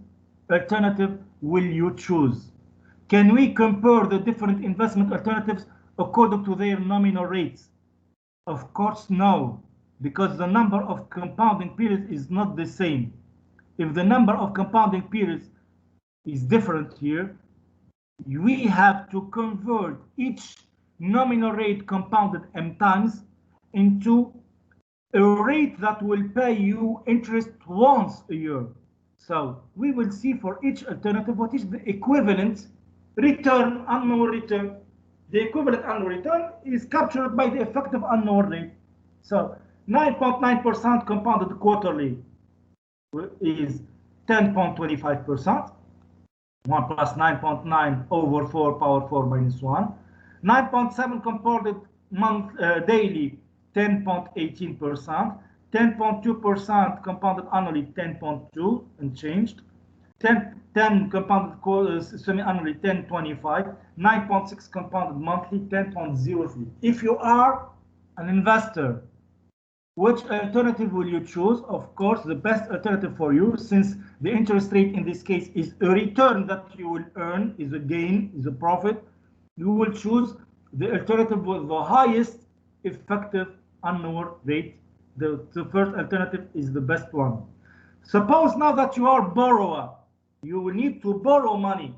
alternative will you choose? Can we compare the different investment alternatives according to their nominal rates? Of course, no, because the number of compounding periods is not the same. If the number of compounding periods is different here, we have to convert each nominal rate compounded m times into a rate that will pay you interest once a year. So we will see for each alternative what is the equivalent return, annual return. The equivalent annual return is captured by the effective annual rate. So 9.9% compounded quarterly is 10.25%. 1 plus 9.9 over 4 power 4 minus 1. 9.7 compounded daily, 10.18%. 10.2% compounded annually, 10.2 and changed. 10 compounded semi-annually, 10.25. 9.6 compounded monthly, 10.03. If you are an investor, which alternative will you choose? Of course, the best alternative for you, since the interest rate in this case is a return that you will earn, is a gain, is a profit, you will choose the alternative with the highest effective annual rate. The first alternative is the best one. Suppose now that you are a borrower, you will need to borrow money.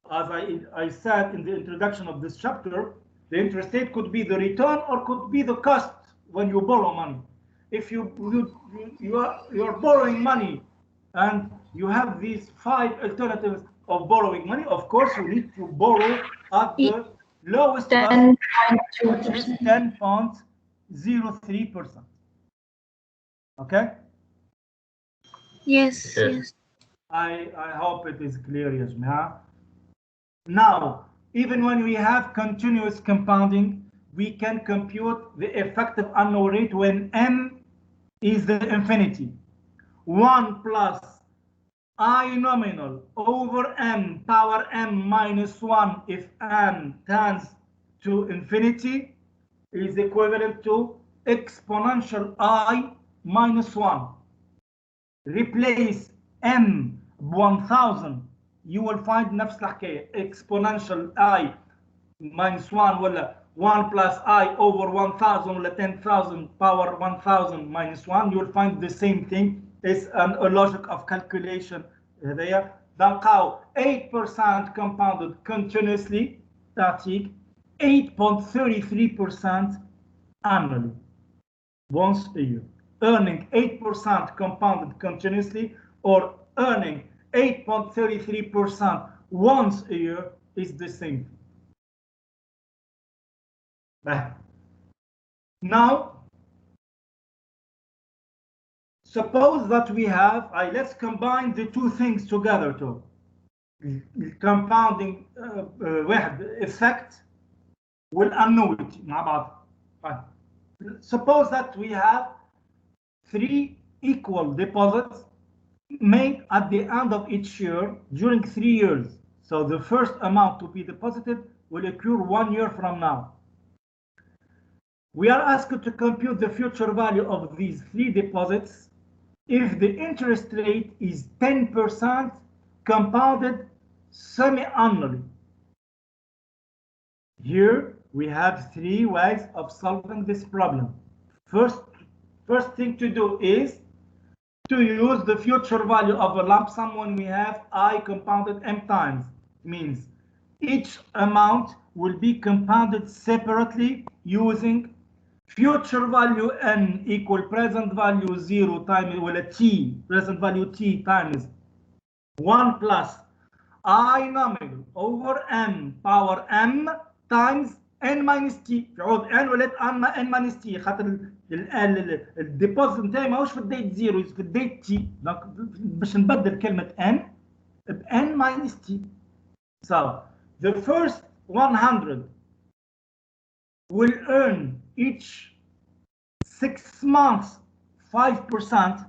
As I said in the introduction of this chapter, the interest rate could be the return or could be the cost when you borrow money. If you are borrowing money and you have these 5 alternatives of borrowing money, of course you need to borrow at the lowest cost, which is 10.03%. Okay? Yes, yes. I hope it is clear, Yasmia. Now, even when we have continuous compounding, we can compute the effective annual rate when m is the infinity. 1 plus I nominal over m power m minus 1 if m tends to infinity is equivalent to exponential I minus 1. Replace m 1000, you will find نفس الحكاية exponential I minus 1 ولا 1 plus I over 1000 ولا 10,000 power 1000 minus 1, you will find the same thing. It's a logic of calculation there. نلقاو 8% compounded continuously تعطيك 8.33% annually once a year. Earning 8% compounded continuously or earning 8.33% once a year is the same. Now, suppose that we have, let's combine the two things together too. Compounding effect والannuity مع بعض. Suppose that we have 3 equal deposits made at the end of each year during 3 years. So the first amount to be deposited will occur 1 year from now. We are asked to compute the future value of these 3 deposits if the interest rate is 10% compounded semi-annually. Here we have 3 ways of solving this problem. First thing to do is to use the future value of a lump sum when we have I compounded m times. Means each amount will be compounded separately using future value n equal present value 0 times t, present value t times 1 plus I nominal over m power m times n minus t. يعود n ولات n minus t خاطر الديبوزيت نتاعي ماهوش في الديت 0 في الديت تي. دونك باش نبدل كلمة n ب n minus t. So the first 100 will earn each 6 months 5%.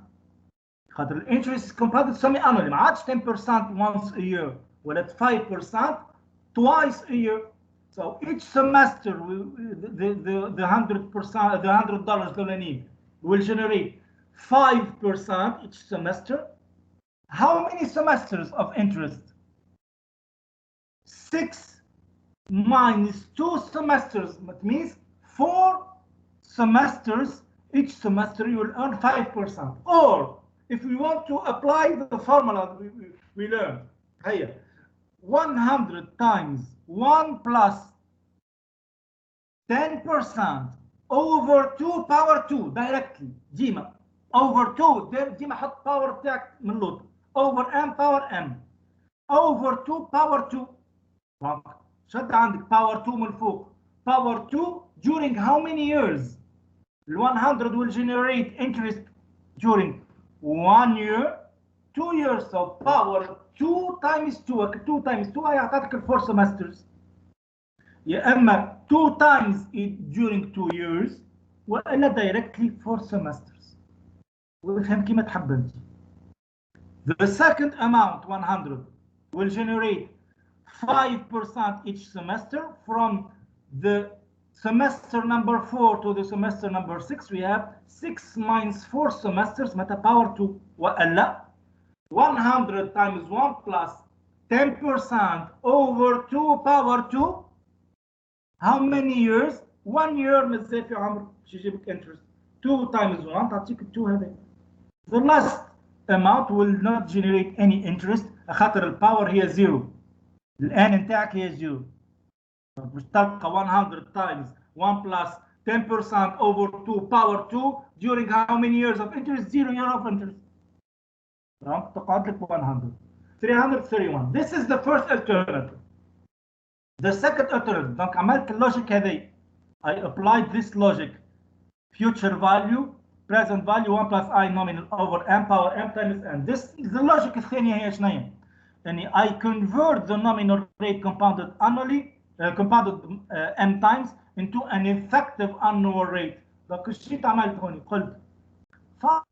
خاطر الانترست is compounded semi-annually ما عادش 10% once a year ولات 5% twice a year. So each semester the $100 الأولانيين will generate 5% each semester. How many semesters of interest? 6 minus 2 semesters. That means 4 semesters. Each semester you will earn 5%. Or if we want to apply the formula we learned here, 100 times 1 plus 10% over 2 power 2 directly ديما over 2 ديما حط باور تاعك من اللوط over m power m over 2 power 2. شد عندك power 2 من فوق power 2 during how many years? 100 will generate interest during 1 year, 2 years. So power 2 times 2 times 2 هيعطيك 4 semesters. يا اما 2 times it during 2 years والا directly 4 semesters. وافهم كيما تحب انت. The second amount 100 will generate 5% each semester. From the semester number 4 to the semester number 6 we have 6 minus 4 semesters متى power 2 والا 100 times 1 plus 10% over 2 power 2. How many years? 1 year مازال في عمر باش يجيبك interest. 2 times 1 تعطيك 2 هذا. The last amount will not generate any interest خاطر الباور هي 0. الان نتاعك هي 0. باش تلقى 100 times 1 plus 10% over 2 power 2 during how many years of interest? 0 year of interest. تقعد لك 100. 331. This is the first alternative. The second alternative. Donc عملت اللوجيك هذي. I applied this logic. Future value, present value 1 plus I nominal over m power m times n. This is the logic الثانية هي شنية؟ يعني I convert the nominal rate compounded annually, compounded m times into an effective annual rate. Donc ايش جيت عملت هوني؟ قلت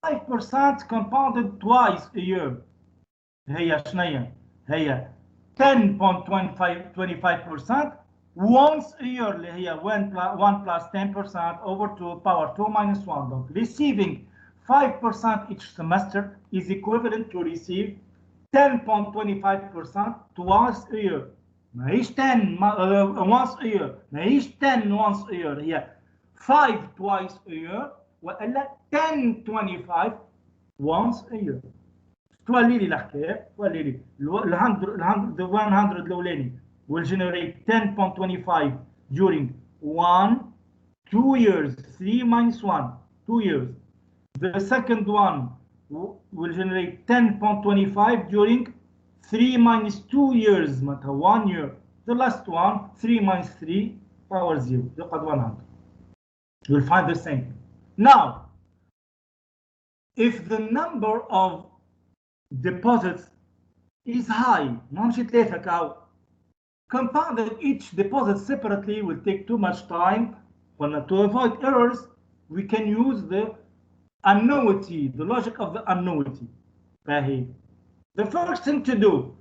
5% compounded twice a year. هي شنية؟ هي 10.25% once a year اللي هي 1 plus 10% over 2 power 2 minus 1. Donc receiving 5% each semester is equivalent to receive 10.25% twice a year. ماهيش 10 once a year. ماهيش 10 once a year. هي 5 twice a year وإلا 10.25 once a year. تولي لي الحكاية تولي لي the 100 الأولاني will generate 10.25 during 2 years. 3 minus 1 2 years. The second one will generate 10.25 during 3 minus 2 years معناتها 1 year. The last one 3 minus 3 power 0 يقعد 100. You'll find the same. Now, if the number of deposits is high, ماهمش 3 كاو. Compounding each deposit separately will take too much time. To avoid errors, we can use the annuity, the logic of the annuity. The first thing to do,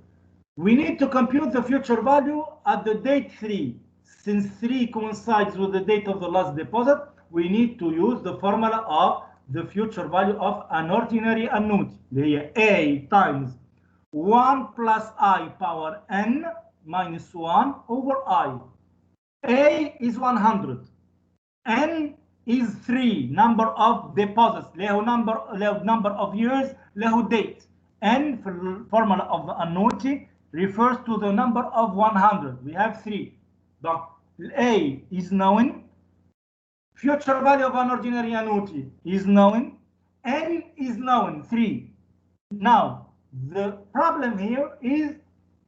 we need to compute the future value at the date 3. Since 3 coincides with the date of the last deposit, we need to use the formula of the future value of an ordinary annuity. A times 1 plus I power n minus 1 over I. A is 100. N is 3, number of deposits. له number of years, له date. N, formula of the annuity, refers to the number of 100. We have 3. Donc, A is known. Future value of an ordinary annuity is known. N is known, 3. Now, the problem here is,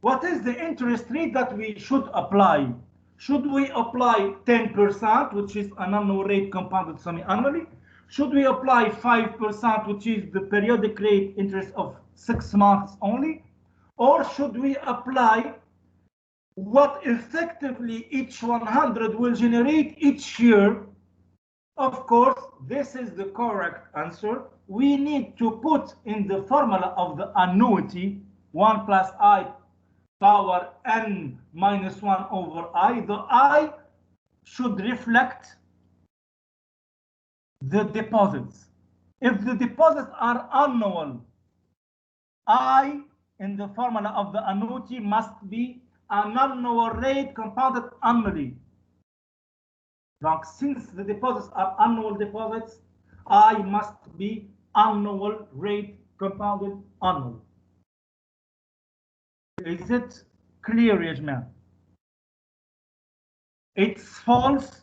what is the interest rate that we should apply? Should we apply 10%, which is an annual rate compounded semi-annually? Should we apply 5%, which is the periodic rate interest of 6 months only? Or should we apply what effectively each 100 will generate each year? Of course, this is the correct answer. We need to put in the formula of the annuity 1 plus I power n minus 1 over I. The I should reflect the deposits. If the deposits are annual, I in the formula of the annuity must be an annual rate compounded annually. Donc, since the deposits are annual deposits, I must be annual rate compounded annually. Is it clear, Yajman? It's false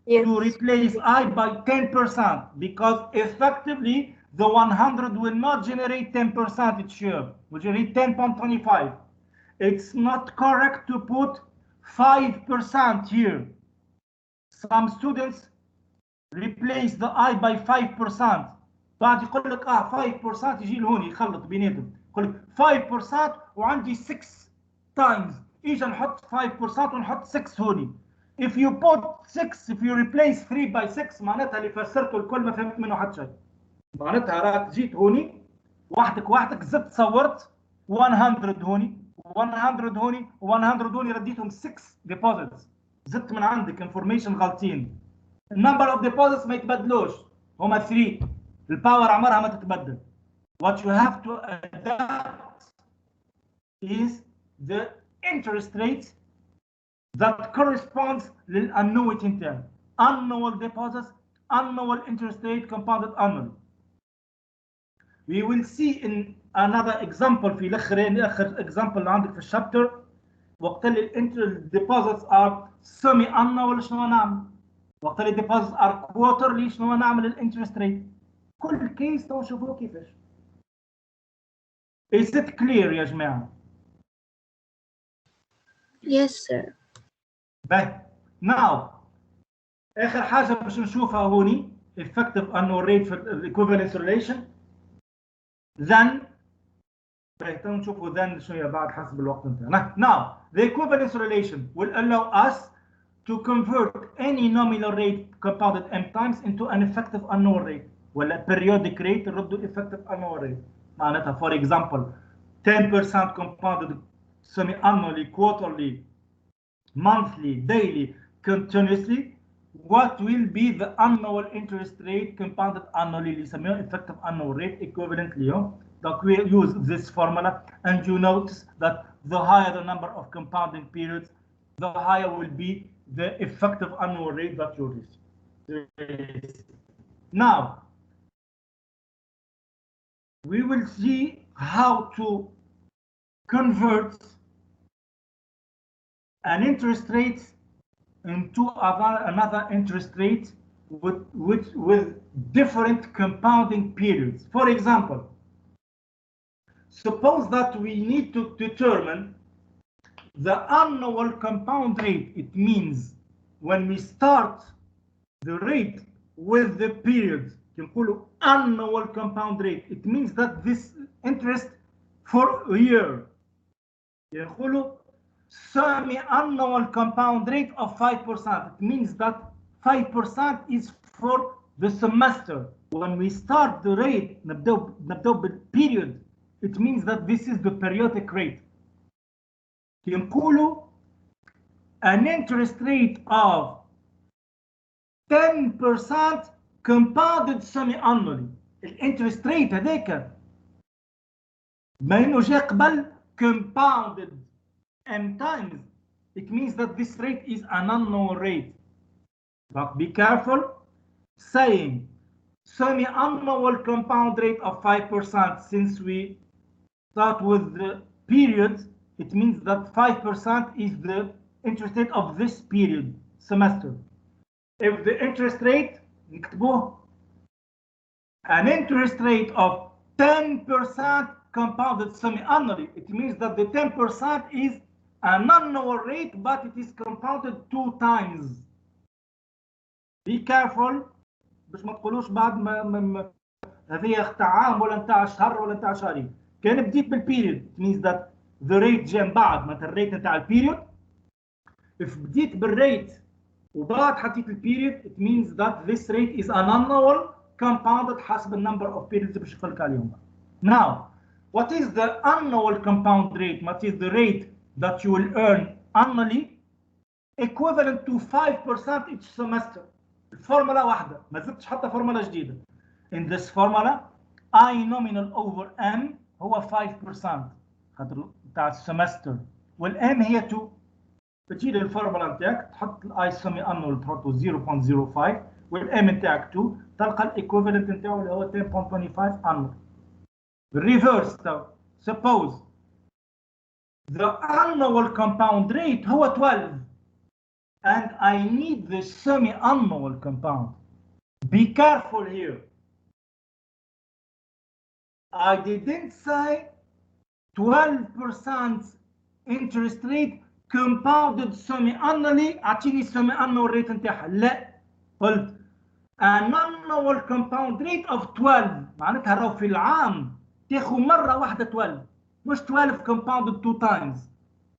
to replace I by 10% because effectively the 100 will not generate 10% each year, will generate 10.25. It's not correct to put 5% here. Some students replace the I by 5%. بعد يقول لك 5% يجي لهون يخلط بيناتهم. يقول لك 5% وعندي 6 times. اجى نحط 5% ونحط 6 هوني. If you put 6, if you replace 3 by 6 معناتها اللي فسرته الكل ما فهمت منه حتى شيء. معناتها راك جيت هوني وحدك زدت صورت 100 هوني 100 هوني 100 هوني رديتهم 6 deposits. زدت من عندك information غلطين. النمبر اوف deposits ما يتبدلوش هما 3. الباور عمرها ما تتبدل. What you have to adapt is the interest rate that corresponds للannuity نتاعك. Annual deposits, annual interest rate compounded annually. We will see in another example في آخر example اللي عندك في الشابتر وقت اللي deposits are semi-annual شنو نعمل؟ وقت اللي deposits are quarterly شنو نعمل الانترست ريت؟ كل كيس تو نشوفوه كيفاش. Is it clear يا جماعة؟ Yes sir. باهي. Now آخر حاجة باش نشوفها هوني effective annual rate في equivalence relation. Then باهي تو نشوفوا then شوية بعد حسب الوقت نتاعنا. Now the equivalence relation will allow us to convert any nominal rate compounded m times into an effective annual rate. ولا periodic rate نردوا effective annual rate. معناتها for example 10% compounded semi-annually, quarterly, monthly, daily, continuously. What will be the annual interest rate compounded annually اللي يسموه effective annual rate equivalent ليهم. Donc we use this formula and you notice that the higher the number of compounding periods, the higher will be the effective annual rate that you receive. Now, we will see how to convert an interest rate into another interest rate with different compounding periods. For example, suppose that we need to determine the annual compound rate. It means when we start the rate with the period يقولوا annual compound rate, it means that this interest for a year يقولوا semi-annual compound rate of 5%. It means that 5% is for the semester. When we start the rate نبدأ بالperiod, it means that this is the periodic rate. يقولوا an interest rate of 10% compounded semi-annually. الانترست ريت هذاك ما انه جا قبل compounded m times, it means that this rate is an annual rate. But be careful saying semi-annual compound rate of 5%. Since we start with the period, it means that 5% is the interest rate of this period semester. If the interest rate نكتبوه an interest rate of 10% compounded semi-annually, it means that the 10% is an annual rate, but it is compounded 2 times. Be careful باش ما تقولوش بعد ما هذه نتاع عام ولا نتاع شهر ولا نتاع شهرين. كان بديت بالبيريود it means that the rate جا من بعد مثلا الريت نتاع البيريود. if بديت بالريت وبعد حطيت البيريود it means that this rate is an annual compounded حسب النمبر of periods باش نقول لك عليهم. Now, what is the annual compound rate? What is the rate that you will earn annually equivalent to 5% each semester? الفورمولا واحدة، ما زدتش حتى فورمولا جديدة. In this formula, I nominal over M هو 5% خاطر بتاع السمستر، والM هي 2. بتجي الفورمولا نتاعك تحط الاي سيمي انول تحطه 0.05 والام نتاعك 2 تلقى الايكوفالنت نتاعو اللي هو 10.25 انول. الريفرس تو suppose the annual compound rate هو 12 and I need the semi-annual compound. Be careful here. I didn't say 12% interest rate compounded semi-annually اعطيني semi-annual rate نتاعها. لا، قلت an annual compound rate of 12 معناتها راهو في العام تاخذ مره واحده 12 مش 12 compounded 2 times.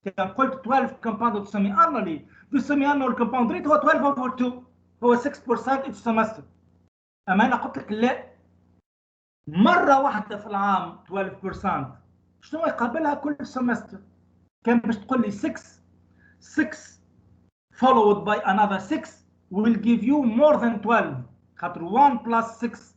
كان قلت 12 compounded semi-annually the semi-annual compound rate هو 12 over 2 هو 6% each semester. اما انا قلت لك لا، مره واحده في العام 12%. شنو يقابلها كل سمستر؟ كان باش تقول لي 6 followed by another 6 will give you more than 12 خاطر 1 plus 6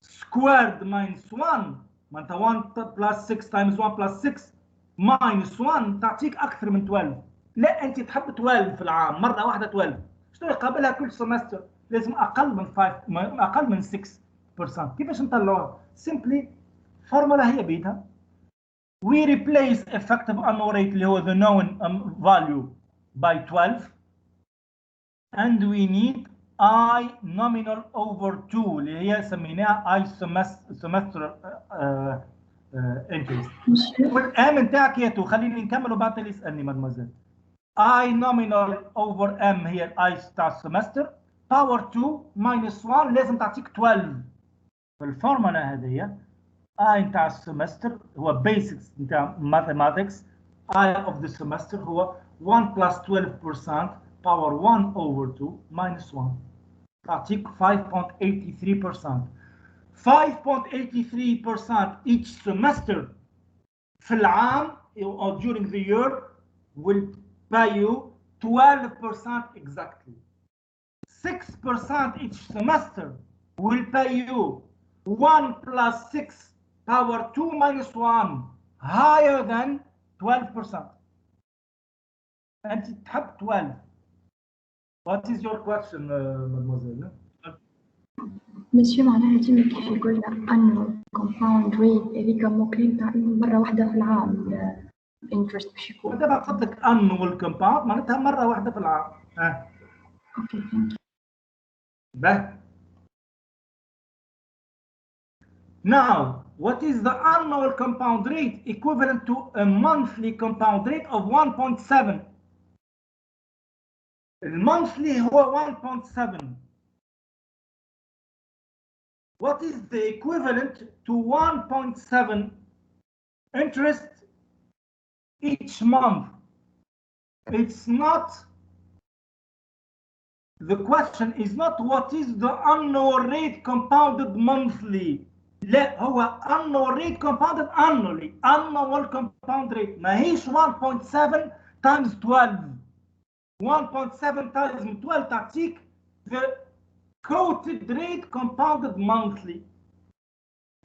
squared minus 1 معناتها 1 plus 6 times 1 plus 6 minus 1 تعطيك اكثر من 12. لا، انت تحب 12 في العام مره واحده 12. شنو يقابلها كل سمستر؟ لازم اقل من 5 اقل من 6%. كيفاش نطلعوها؟ simply فورمولا هي بيدها. We replace effective annual rate اللي هو the known value by 12 and we need I nominal over 2 اللي هي سميناها I semester interest. والام نتاعك هي 2. خليني نكمل وبعد اللي يسالني مادموزيل. I nominal over m هي I تاع semester power 2 minus 1 لازم تعطيك 12. في الفورمولا هذه I نتاع السمستر هو basics نتاع mathematics. I of the semester هو 1 plus 12% power 1 over 2 minus 1 تعطيك 5.83%. 5.83% each semester في العام or during the year will pay you 12% exactly. 6% each semester will pay you 1 plus 6 power 2 minus 1 higher than 12%. أنت تحب 12. What is your question, mademoiselle? مسيو معناها ديما كيف قلنا annual compound rate هذيك ممكن تاع مرة واحدة في العام الانترست باش يكون. دابا قلت لك annual compound معناتها مرة واحدة في العام. اوكي ثانك يو. Now, what is the annual compound rate equivalent to a monthly compound rate of 1.7? المونثلي هو 1.7. What is the equivalent to 1.7 interest each month? It's not, the question is not what is the annual rate compounded monthly. لا هو annual rate compounded annually. Annual compound rate ما هيش 1.7 times 12. 1.7 times 12 تعطيك the quoted rate compounded monthly.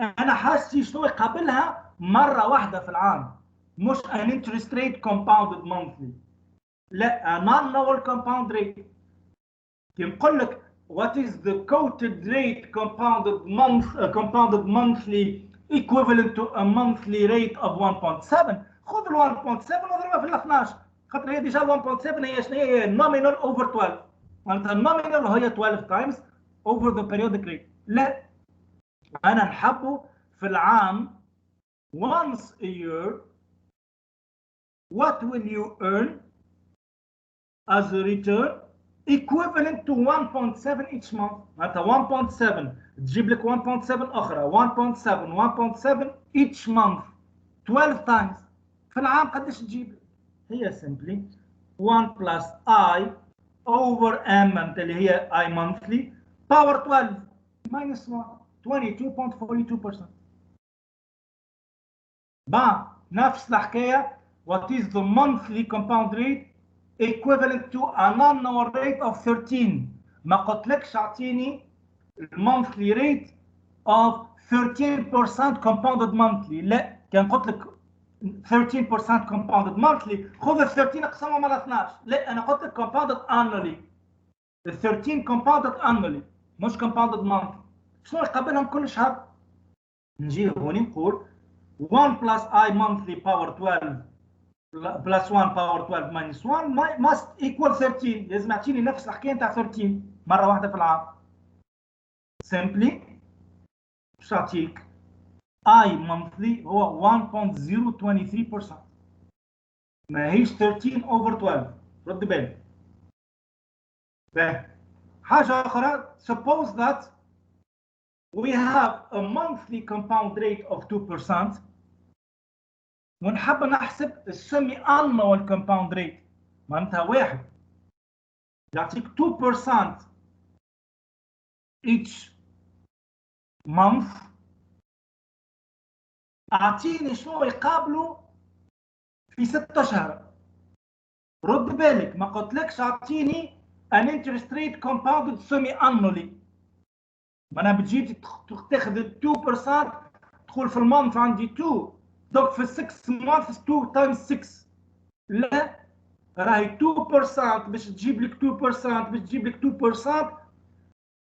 أنا حاسي شنو قبلها مرة واحدة في العام، مش an interest rate compounded monthly. لا an annual compound rate. كي نقول لك what is the quoted rate compounded monthly equivalent to a monthly rate of 1.7. خذ ال 1.7 واضربها في ال 12 خاطر هي ديجا 1.7 هي شنو هي nominal over 12. معناتها النومينال هي 12 times over the periodic rate. لا انا نحبه في العام once a year. What will you earn as a return equivalent to 1.7 each month. معناتها 1.7 تجيب لك 1.7 اخرى 1.7 each month 12 times. في العام قداش تجيب؟ هي simply 1 plus I over M اللي هي I monthly power 12 minus 1 22.42%. بعد نفس الحكايه what is the monthly compound rate equivalent to an annual rate of 13. ما قلتلكش اعطيني monthly rate of 13% compounded monthly. لا كان قلت لك 13% compounded monthly خذ ال 13 اقسمهم على 12. لا انا قلت لك compounded annually. ال 13 compounded annually مش compounded monthly. شنو قبلهم كل شهر؟ نجي هوني نقول 1 plus I monthly power 12 plus 1 power 12 minus 1 must equal 13. لازم يعطيني نفس الحكايه نتاع 13 مره واحده في العام. simply باش تعطيك I monthly هو 1.023%. ما هيش 13 over 12. رد بالك. حاجه اخرى suppose that we have a monthly compound rate of 2%. ونحب نحسب السيمي annual compound rate. معناتها واحد يعطيك 2% each month. اعطيني شنو يقابله في 6 أشهر. رد بالك ما قلتلكش اعطيني an interest rate compounded semi annually. ما انا بتجي تاخذ 2% تدخل في المونث عندي 2 دوك في 6 months 2 times 6. لا راهي 2% باش تجيب لك 2% باش تجيب لك 2%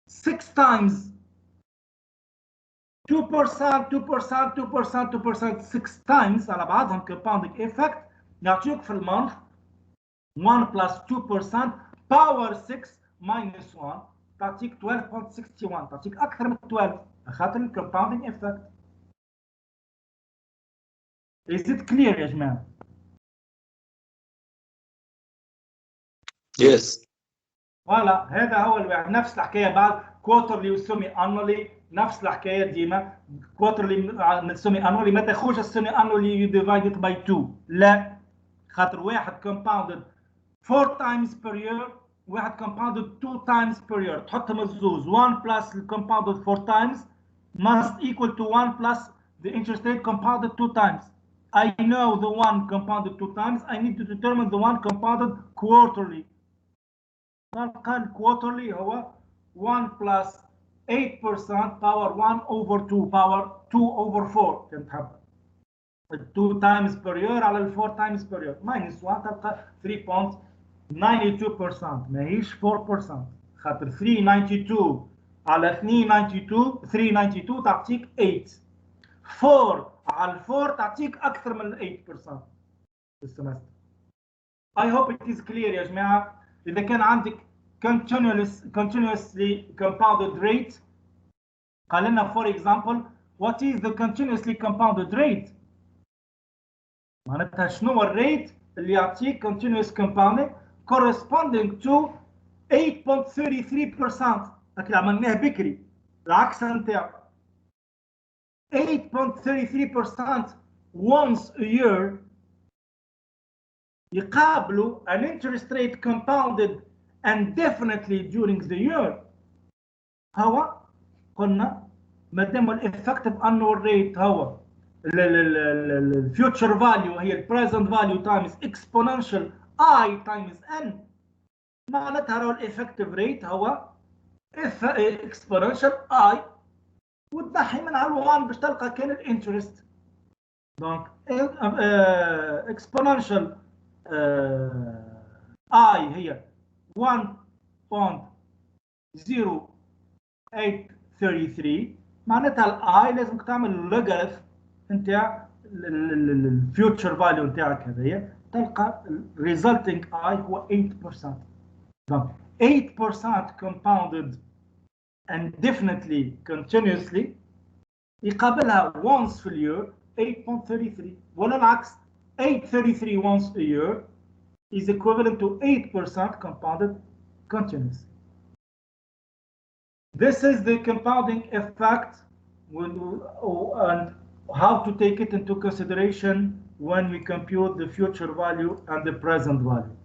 6 times 2% 6 times على بعضهم compounding effect يعطيك في المونث 1 plus 2% power 6 minus 1 تعطيك 12.61. تعطيك اكثر من 12 خاطر الكومباوندينج افكت. Is it clear يا جماعه؟ Yes. فوالا هذا هو الواحد. نفس الحكايه بعد كوارترلي وسيمي انولي نفس الحكايه ديما. كوارترلي سيمي انولي ما تاخذش السيمي انولي يو ديفايدد باي 2. لا خاطر واحد كومباوندد 4 times per year واحد compounded 2 times per year. تحطهم الزوز 1 plus the compounded 4 times must equal to 1 plus the interest rate compounded 2 times. I know the one compounded 2 times. I need to determine the one compounded quarterly. قال quarterly هو 1 plus 8% power 1 over 2 power 2 over 4 كنت حب 2 times per year على 4 times per year minus 1 تبقى 3.92%. ما هيش 4% خاطر 392 على 392 تعطيك 8. 4 على 4 تعطيك أكثر من 8% في السمستر. I hope it is clear يا جماعة. إذا كان عندك continuously compounded rate قال لنا for example what is the continuously compounded rate؟ معناتها شنو الريت اللي يعطيك continuous compounding corresponding to 8.33%. لكن عملناها بكري العكس نتاعو 8.33% once a year يقابلوا an interest rate compounded indefinitely during the year. هو قلنا ما دام الافكتيف annual rate هو الفيوتشر فاليو هي البريزنت فاليو تايمز exponential I times n معناتها راهو الافكتيف ريت هو exponential I وتضحي من على الوان باش تلقى كان الانترست. دونك exponential I هي 1.0833 معناتها الاي لازمك تعمل اللوغاريثم نتاع الفيوتشر فاليو نتاعك هذايا تلقى resulting I هو 8%. دونك 8% compounded indefinitely continuously يقابلها once في الير 8.33 ولا العكس 8.33 once a year is equivalent to 8% compounded continuously. This is the compounding effect and how to take it into consideration when we compute the future value and the present value.